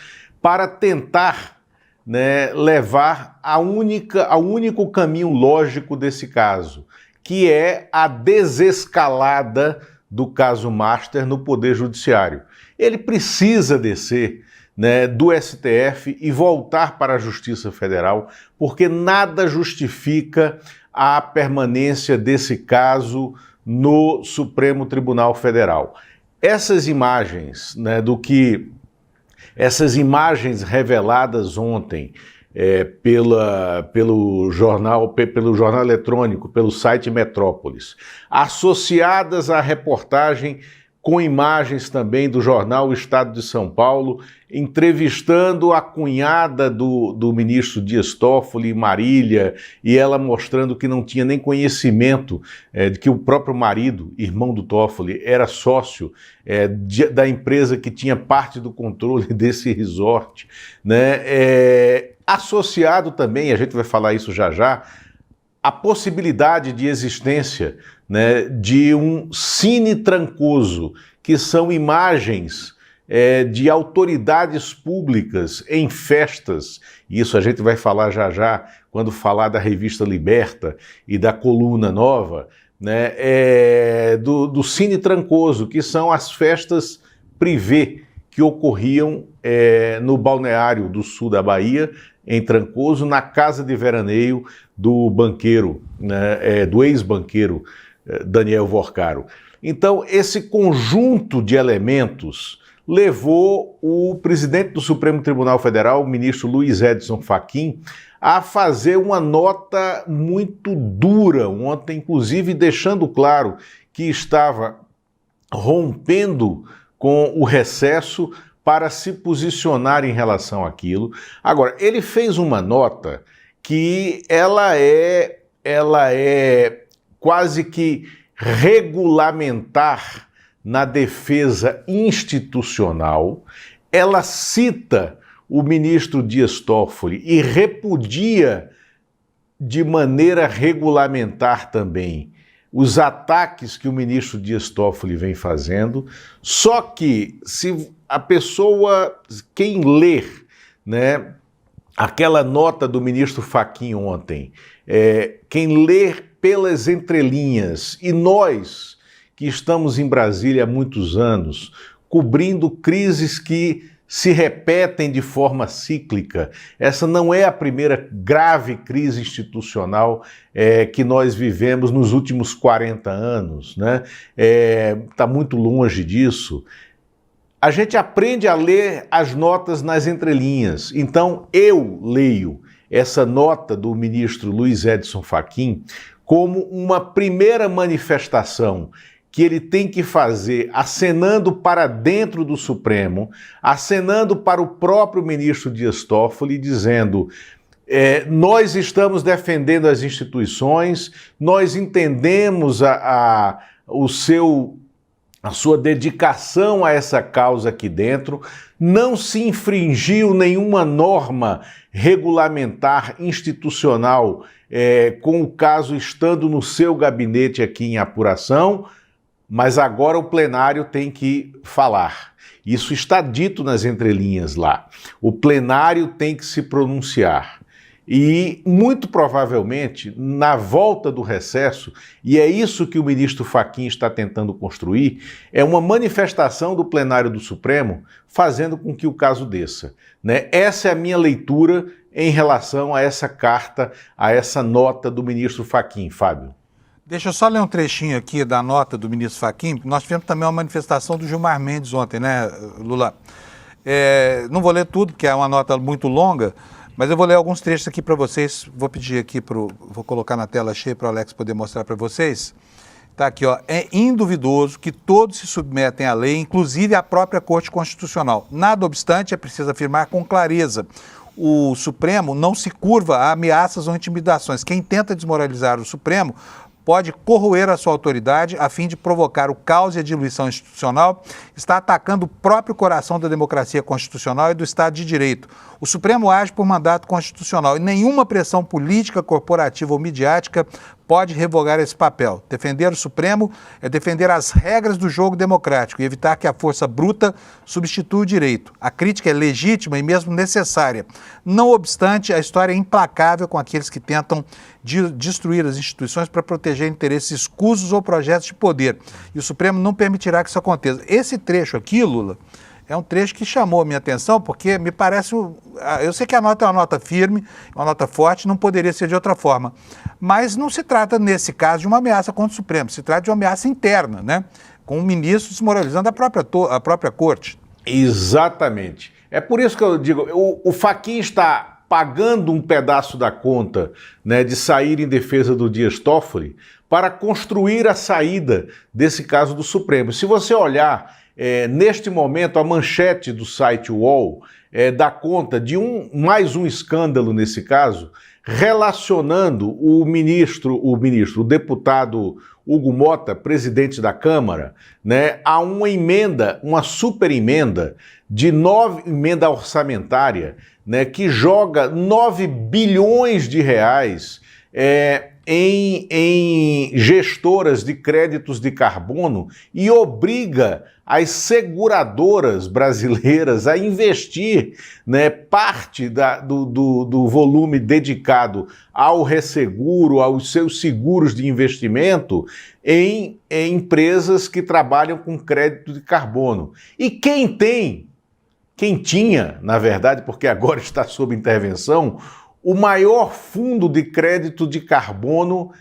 para tentar, né, levar ao único caminho lógico desse caso, que é a desescalada do caso Master no Poder Judiciário. Ele precisa descer, né, do STF e voltar para a Justiça Federal, porque nada justifica a permanência desse caso no Supremo Tribunal Federal. Essas imagens, né, essas imagens reveladas ontem pelo jornal eletrônico, pelo site Metrópolis, associadas à reportagem com imagens também do jornal O Estado de São Paulo, entrevistando a cunhada do ministro Dias Toffoli, Marília, e ela mostrando que não tinha nem conhecimento de que o próprio marido, irmão do Toffoli, era sócio da empresa que tinha parte do controle desse resort, né? Associado também, a gente vai falar isso já, a possibilidade de existência, né, de um Cine Trancoso, que são imagens de autoridades públicas em festas, isso a gente vai falar já quando falar da revista Liberta e da Coluna Nova, né, do Cine Trancoso, que são as festas privê que ocorriam no balneário do sul da Bahia, em Trancoso, na casa de veraneio do banqueiro, né, do ex-banqueiro Daniel Vorcaro. Então, esse conjunto de elementos levou o presidente do Supremo Tribunal Federal, o ministro Luiz Edson Fachin, a fazer uma nota muito dura ontem, inclusive deixando claro que estava rompendo com o recesso para se posicionar em relação àquilo. Agora, ele fez uma nota que ela é quase que regulamentar na defesa institucional. Ela cita o ministro Dias Toffoli e repudia de maneira regulamentar também os ataques que o ministro Dias Toffoli vem fazendo, só que se a pessoa, quem ler, né, aquela nota do ministro Fachin ontem, quem ler pelas entrelinhas, e nós que estamos em Brasília há muitos anos, cobrindo crises que se repetem de forma cíclica. Essa não é a primeira grave crise institucional que nós vivemos nos últimos 40 anos, né? Está muito longe disso. A gente aprende a ler as notas nas entrelinhas. Então, eu leio essa nota do ministro Luiz Edson Fachin como uma primeira manifestação que ele tem que fazer acenando para dentro do Supremo, acenando para o próprio ministro Dias Toffoli, dizendo: nós estamos defendendo as instituições, nós entendemos a sua dedicação a essa causa aqui dentro, não se infringiu nenhuma norma regulamentar institucional com o caso estando no seu gabinete aqui em apuração. mas agora o plenário tem que falar. Isso está dito nas entrelinhas lá. O plenário tem que se pronunciar. E, muito provavelmente, na volta do recesso, e é isso que o ministro Fachin está tentando construir, é uma manifestação do plenário do Supremo fazendo com que o caso desça, né? Essa é a minha leitura em relação a essa carta, a essa nota do ministro Fachin, Fábio. Deixa eu só ler um trechinho aqui da nota do ministro Fachin. Nós tivemos também uma manifestação do Gilmar Mendes ontem, né, Lula? Não vou ler tudo, porque é uma nota muito longa, mas eu vou ler alguns trechos aqui para vocês. Vou pedir aqui, vou colocar na tela cheia para o Alex poder mostrar para vocês. Está aqui, ó. É induvidoso que todos se submetem à lei, inclusive a própria Corte Constitucional. Nada obstante, é preciso afirmar com clareza: o Supremo não se curva a ameaças ou intimidações. Quem tenta desmoralizar o Supremo pode corroer a sua autoridade a fim de provocar o caos e a diluição institucional, está atacando o próprio coração da democracia constitucional e do Estado de Direito. O Supremo age por mandato constitucional e nenhuma pressão política, corporativa ou midiática pode revogar esse papel. Defender o Supremo é defender as regras do jogo democrático e evitar que a força bruta substitua o direito. A crítica é legítima e mesmo necessária. Não obstante, a história é implacável com aqueles que tentam destruir as instituições para proteger interesses escusos ou projetos de poder. E o Supremo não permitirá que isso aconteça. Esse trecho aqui, Lula, é um trecho que chamou a minha atenção, porque me parece... Eu sei que a nota é uma nota firme, uma nota forte, não poderia ser de outra forma. Mas não se trata, nesse caso, de uma ameaça contra o Supremo, se trata de uma ameaça interna, né? Com o ministro desmoralizando a própria corte. Exatamente. É por isso que eu digo, o Fachin está pagando um pedaço da conta, né, de sair em defesa do Dias Toffoli para construir a saída desse caso do Supremo. Se você olhar... neste momento, a manchete do site UOL dá conta de mais um escândalo nesse caso, relacionando o deputado Hugo Mota, presidente da Câmara, né, a uma emenda, uma super emenda, emenda orçamentária, né, que joga 9 bilhões de reais em gestoras de créditos de carbono e obriga as seguradoras brasileiras a investir, né, parte do volume dedicado ao resseguro, aos seus seguros de investimento, em empresas que trabalham com crédito de carbono. E quem tinha, na verdade, porque agora está sob intervenção, o maior fundo de crédito de carbono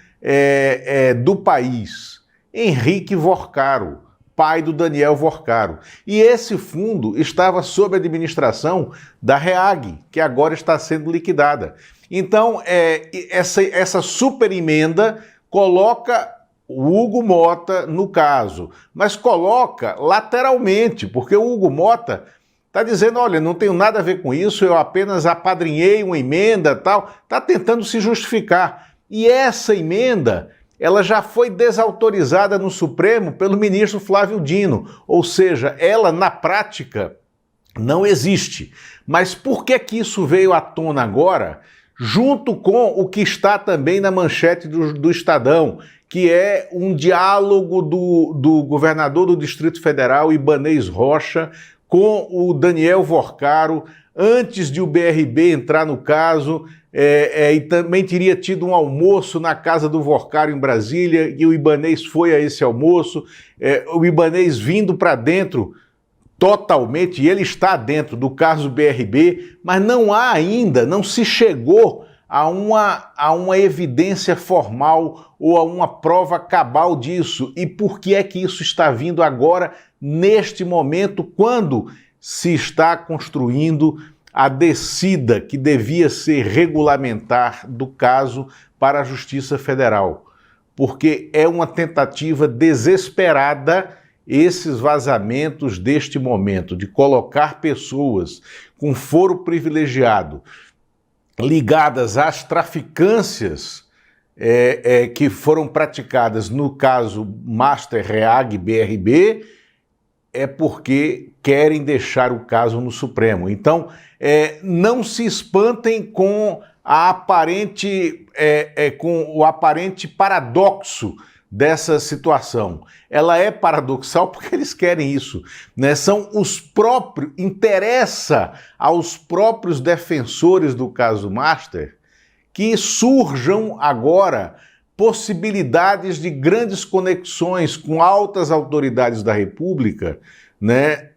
do país, Henrique Vorcaro, pai do Daniel Vorcaro. E esse fundo estava sob a administração da REAG, que agora está sendo liquidada. Então, essa super emenda coloca o Hugo Mota no caso, mas coloca lateralmente, porque o Hugo Mota está dizendo, olha, não tenho nada a ver com isso, eu apenas apadrinhei uma emenda, tal, está tentando se justificar. E essa emenda, ela já foi desautorizada no Supremo pelo ministro Flávio Dino, ou seja, ela na prática não existe. Mas por que isso veio à tona agora, junto com o que está também na manchete do Estadão, que é um diálogo do governador do Distrito Federal, Ibanez Rocha, com o Daniel Vorcaro, antes de o BRB entrar no caso, e também teria tido um almoço na casa do Vorcaro em Brasília, e o Ibanez foi a esse almoço, o Ibanez vindo para dentro totalmente, e ele está dentro do caso BRB, mas não se chegou a uma evidência formal ou a uma prova cabal disso. E por que é que isso está vindo agora, neste momento, quando se está construindo a descida que devia ser regulamentar do caso para a Justiça Federal? Porque é uma tentativa desesperada, esses vazamentos deste momento, de colocar pessoas com foro privilegiado ligadas às traficâncias que foram praticadas no caso Master Reag BRB, é porque querem deixar o caso no Supremo. Então, não se espantem com com o aparente paradoxo dessa situação. Ela é paradoxal porque eles querem isso, né? São os próprios, interessa aos próprios defensores do caso Master que surjam agora possibilidades de grandes conexões com altas autoridades da República, né,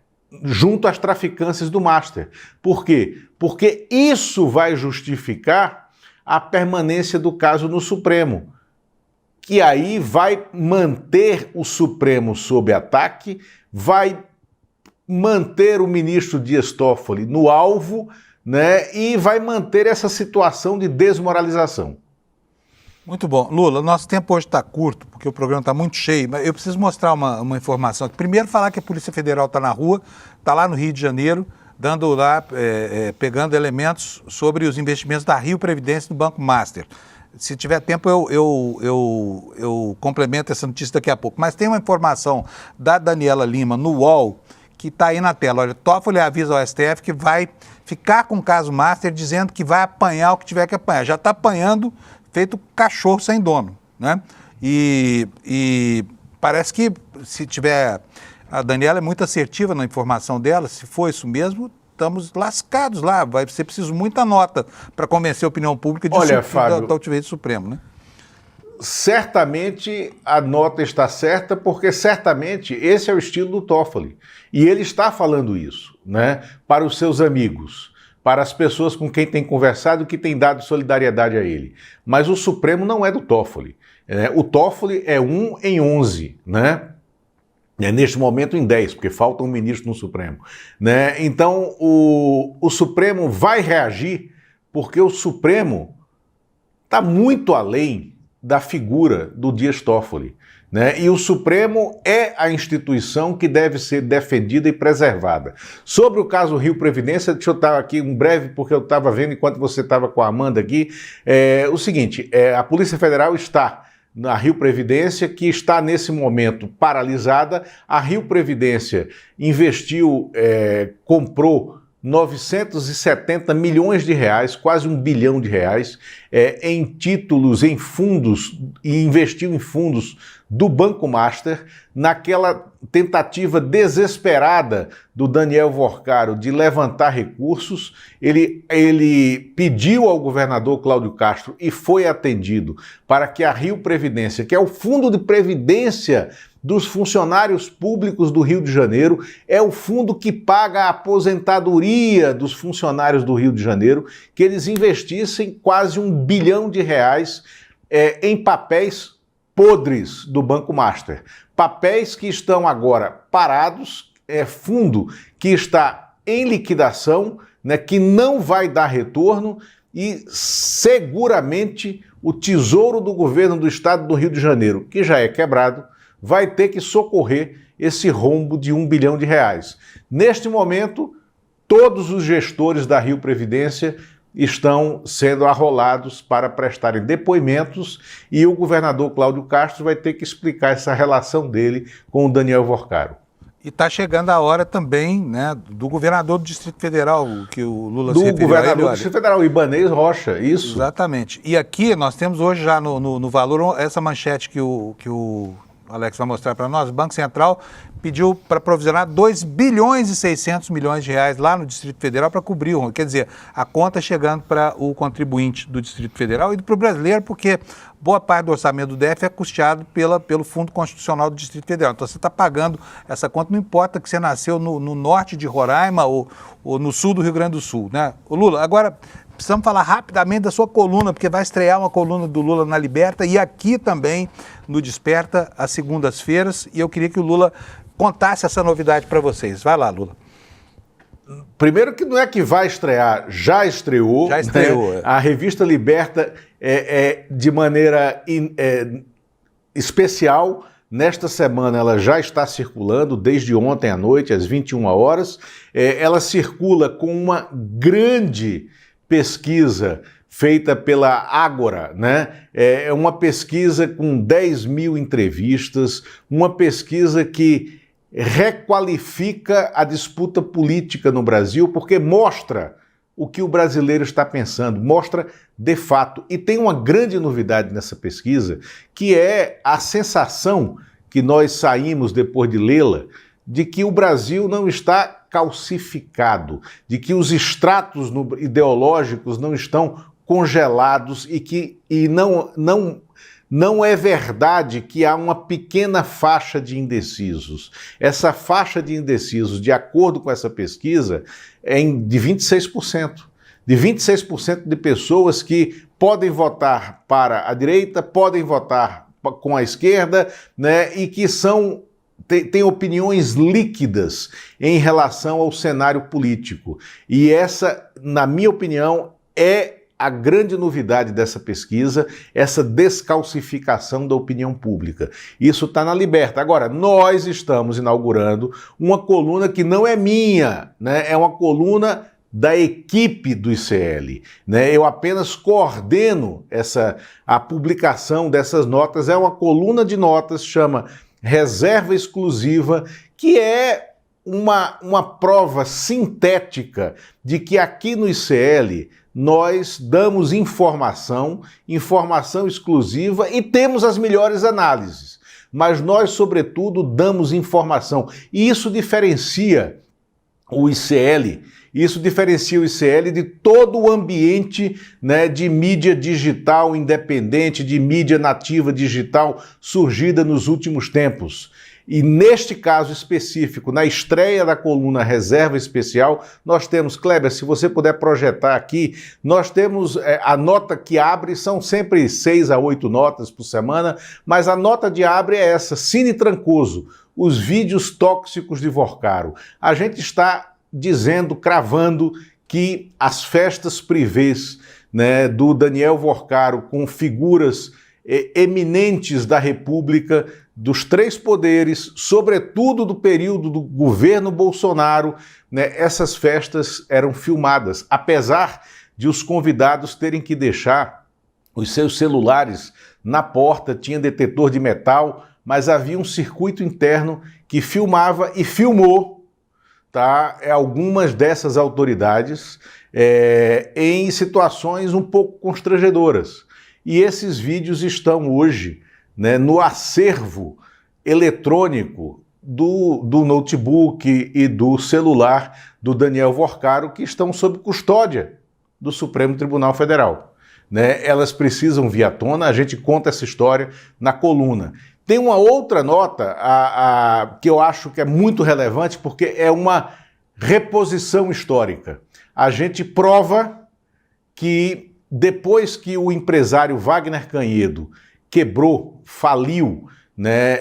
junto às traficâncias do Master. Por quê? Porque isso vai justificar a permanência do caso no Supremo, que aí vai manter o Supremo sob ataque, vai manter o ministro Dias Toffoli no alvo, né, e vai manter essa situação de desmoralização. Muito bom. Lula, nosso tempo hoje está curto, porque o programa está muito cheio, mas eu preciso mostrar uma informação. Primeiro, falar que a Polícia Federal está na rua, está lá no Rio de Janeiro, dando lá, pegando elementos sobre os investimentos da Rio Previdência no Banco Master. Se tiver tempo, eu complemento essa notícia daqui a pouco. Mas tem uma informação da Daniela Lima no UOL, que está aí na tela. Olha, Toffoli avisa ao STF que vai ficar com o caso Master, dizendo que vai apanhar o que tiver que apanhar. Já está apanhando, feito cachorro sem dono, né? E parece que se tiver... A Daniela é muito assertiva na informação dela, se for isso mesmo, estamos lascados lá, vai ser preciso muita nota para convencer a opinião pública de da ultimate Supremo, né? Certamente a nota está certa, porque certamente esse é o estilo do Toffoli. E ele está falando isso, né, para os seus amigos, para as pessoas com quem tem conversado, que tem dado solidariedade a ele. Mas o Supremo não é do Toffoli. O Toffoli é 1 em 11, né? Neste momento em 10, porque falta um ministro no Supremo, né? Então o Supremo vai reagir, porque o Supremo está muito além da figura do Dias Toffoli, né? E o Supremo é a instituição que deve ser defendida e preservada. Sobre o caso Rio Previdência, deixa eu estar aqui um breve, porque eu estava vendo enquanto você estava com a Amanda aqui, o seguinte, a Polícia Federal está na Rio Previdência, que está nesse momento paralisada. A Rio Previdência investiu, comprou 970 milhões de reais, quase R$1 bilhão, em títulos, em fundos, e investiu em fundos do Banco Master, naquela tentativa desesperada do Daniel Vorcaro de levantar recursos. Ele pediu ao governador Cláudio Castro e foi atendido para que a Rio Previdência, que é o fundo de previdência dos funcionários públicos do Rio de Janeiro, é o fundo que paga a aposentadoria dos funcionários do Rio de Janeiro, que eles investissem quase R$1 bilhão em papéis podres do Banco Master. Papéis que estão agora parados, fundo que está em liquidação, né, que não vai dar retorno, e seguramente o Tesouro do Governo do Estado do Rio de Janeiro, que já é quebrado, vai ter que socorrer esse rombo de R$1 bilhão. Neste momento, todos os gestores da Rio Previdência estão sendo arrolados para prestarem depoimentos, e o governador Cláudio Castro vai ter que explicar essa relação dele com o Daniel Vorcaro. E está chegando a hora também, né, do governador do Distrito Federal, que o Lula se referiu. Do governador do Distrito Federal, Ibanez Rocha, isso. Exatamente. E aqui nós temos hoje já no Valor essa manchete que o Alex vai mostrar para nós. O Banco Central pediu para provisionar 2 bilhões e 600 milhões de reais lá no Distrito Federal para cobrir o... Quer dizer, a conta chegando para o contribuinte do Distrito Federal e para o brasileiro, porque boa parte do orçamento do DF é custeado pelo Fundo Constitucional do Distrito Federal. Então você está pagando essa conta, não importa que você nasceu no norte de Roraima ou no sul do Rio Grande do Sul, né? O Lula, agora... Precisamos falar rapidamente da sua coluna, porque vai estrear uma coluna do Lula na Liberta e aqui também no Desperta, às segundas-feiras. E eu queria que o Lula contasse essa novidade para vocês. Vai lá, Lula. Primeiro que não é que vai estrear, já estreou. Já estreou. Né? A revista Liberta de maneira especial. Nesta semana ela já está circulando, desde ontem à noite, às 21 horas. Ela circula com uma grande pesquisa feita pela Ágora, né? É uma pesquisa com 10 mil entrevistas, uma pesquisa que requalifica a disputa política no Brasil, porque mostra o que o brasileiro está pensando, mostra de fato. E tem uma grande novidade nessa pesquisa, que é a sensação que nós saímos depois de lê-la, de que o Brasil não está calcificado, de que os estratos ideológicos não estão congelados e não é verdade que há uma pequena faixa de indecisos. Essa faixa de indecisos, de acordo com essa pesquisa, é de 26%. De 26% de pessoas que podem votar para a direita, podem votar com a esquerda, né, e que têm opiniões líquidas em relação ao cenário político. E essa, na minha opinião, é a grande novidade dessa pesquisa, essa descalcificação da opinião pública. Isso está na Liberta. Agora, nós estamos inaugurando uma coluna que não é minha, né? É uma coluna da equipe do ICL, né? Eu apenas coordeno a publicação dessas notas. É uma coluna de notas, chama Reserva Exclusiva, que é uma prova sintética de que aqui no ICL nós damos informação exclusiva e temos as melhores análises. Mas nós, sobretudo, damos informação. E isso diferencia o ICL de todo o ambiente, né, de mídia digital independente, de mídia nativa digital surgida nos últimos tempos. E neste caso específico, na estreia da coluna Reserva Especial, nós temos, Kleber, se você puder projetar aqui, nós temos a nota que abre, são sempre 6 a 8 notas por semana, mas a nota de abre é essa, Cine Trancoso, os vídeos tóxicos de Vorcaro. A gente está dizendo, cravando, que as festas privês, né, do Daniel Vorcaro com figuras eminentes da República, dos três poderes, sobretudo do período do governo Bolsonaro, né, essas festas eram filmadas, apesar de os convidados terem que deixar os seus celulares na porta, tinha detetor de metal, mas havia um circuito interno que filmava e filmou, tá, algumas dessas autoridades em situações um pouco constrangedoras. E esses vídeos estão hoje, né, no acervo eletrônico do notebook e do celular do Daniel Vorcaro, que estão sob custódia do Supremo Tribunal Federal. Né? Elas precisam vir à tona, a gente conta essa história na coluna. Tem uma outra nota que eu acho que é muito relevante, porque é uma reposição histórica. A gente prova que depois que o empresário Wagner Canhedo quebrou, faliu, né,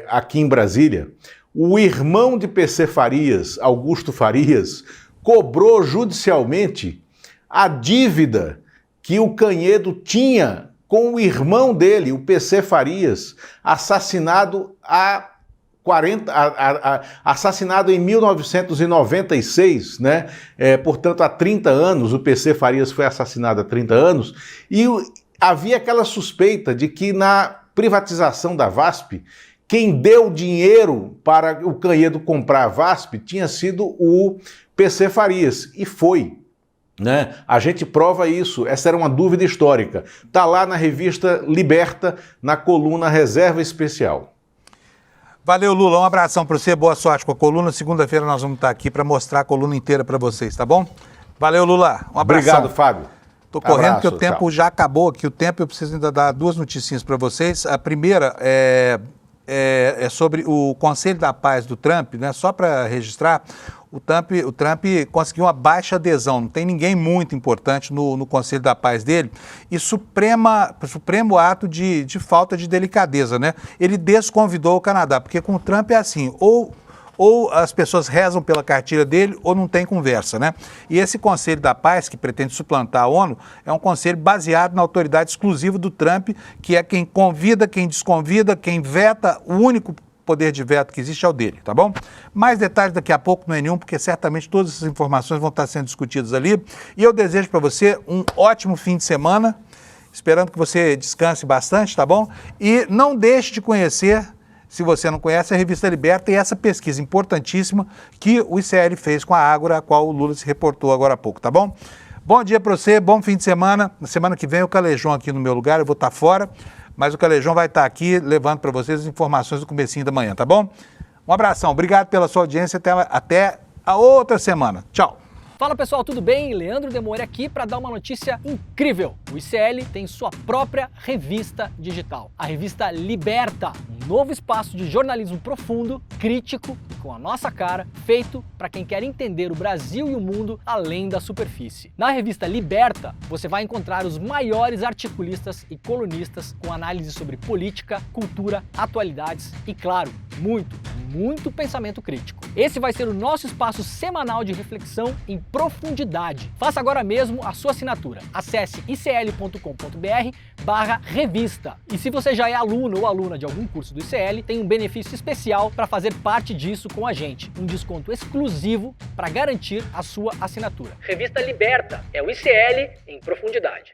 aqui em Brasília, o irmão de PC Farias, Augusto Farias, cobrou judicialmente a dívida que o Canhedo tinha com o irmão dele, o PC Farias, assassinado assassinado em 1996, né? Portanto, há 30 anos, o PC Farias foi assassinado há 30 anos, e havia aquela suspeita de que na privatização da VASP, quem deu dinheiro para o Canhedo comprar a VASP tinha sido o PC Farias, e foi. Né? A gente prova isso, essa era uma dúvida histórica. Está lá na revista Liberta, na coluna Reserva Especial. Valeu, Lula. Um abração para você, boa sorte com a coluna. Segunda-feira nós vamos estar aqui para mostrar a coluna inteira para vocês, tá bom? Valeu, Lula. Um abração. Obrigado, Fábio. Estou correndo porque o tempo já acabou aqui. O tempo, eu preciso ainda dar duas noticinhas para vocês. A primeira é sobre o Conselho da Paz do Trump, né? Só para registrar, o Trump conseguiu uma baixa adesão, não tem ninguém muito importante no Conselho da Paz dele, e supremo ato de falta de delicadeza, né? Ele desconvidou o Canadá, porque com o Trump é assim, ou as pessoas rezam pela cartilha dele ou não tem conversa, né? E esse Conselho da Paz, que pretende suplantar a ONU, é um conselho baseado na autoridade exclusiva do Trump, que é quem convida, quem desconvida, quem veta, o único poder de veto que existe é o dele, tá bom? Mais detalhes daqui a pouco no N1, porque certamente todas essas informações vão estar sendo discutidas ali. E eu desejo para você um ótimo fim de semana, esperando que você descanse bastante, tá bom? E não deixe de conhecer se você não conhece, a Revista Liberta e essa pesquisa importantíssima que o ICL fez com a Ágora, a qual o Lula se reportou agora há pouco, tá bom? Bom dia para você, bom fim de semana. Na semana que vem o Calejão aqui no meu lugar, eu vou estar fora, mas o Calejão vai estar aqui levando para vocês as informações do comecinho da manhã, tá bom? Um abração, obrigado pela sua audiência, até a outra semana. Tchau. Fala pessoal, tudo bem? Leandro Demore aqui para dar uma notícia incrível. O ICL tem sua própria revista digital, a revista Liberta, um novo espaço de jornalismo profundo, crítico e com a nossa cara, feito para quem quer entender o Brasil e o mundo além da superfície. Na revista Liberta, você vai encontrar os maiores articulistas e colunistas com análise sobre política, cultura, atualidades e, claro, muito pensamento crítico. Esse vai ser o nosso espaço semanal de reflexão em profundidade. Faça agora mesmo a sua assinatura. Acesse icl.com.br/revista. E se você já é aluno ou aluna de algum curso do ICL, tem um benefício especial para fazer parte disso com a gente. Um desconto exclusivo para garantir a sua assinatura. Revista Liberta é o ICL em profundidade.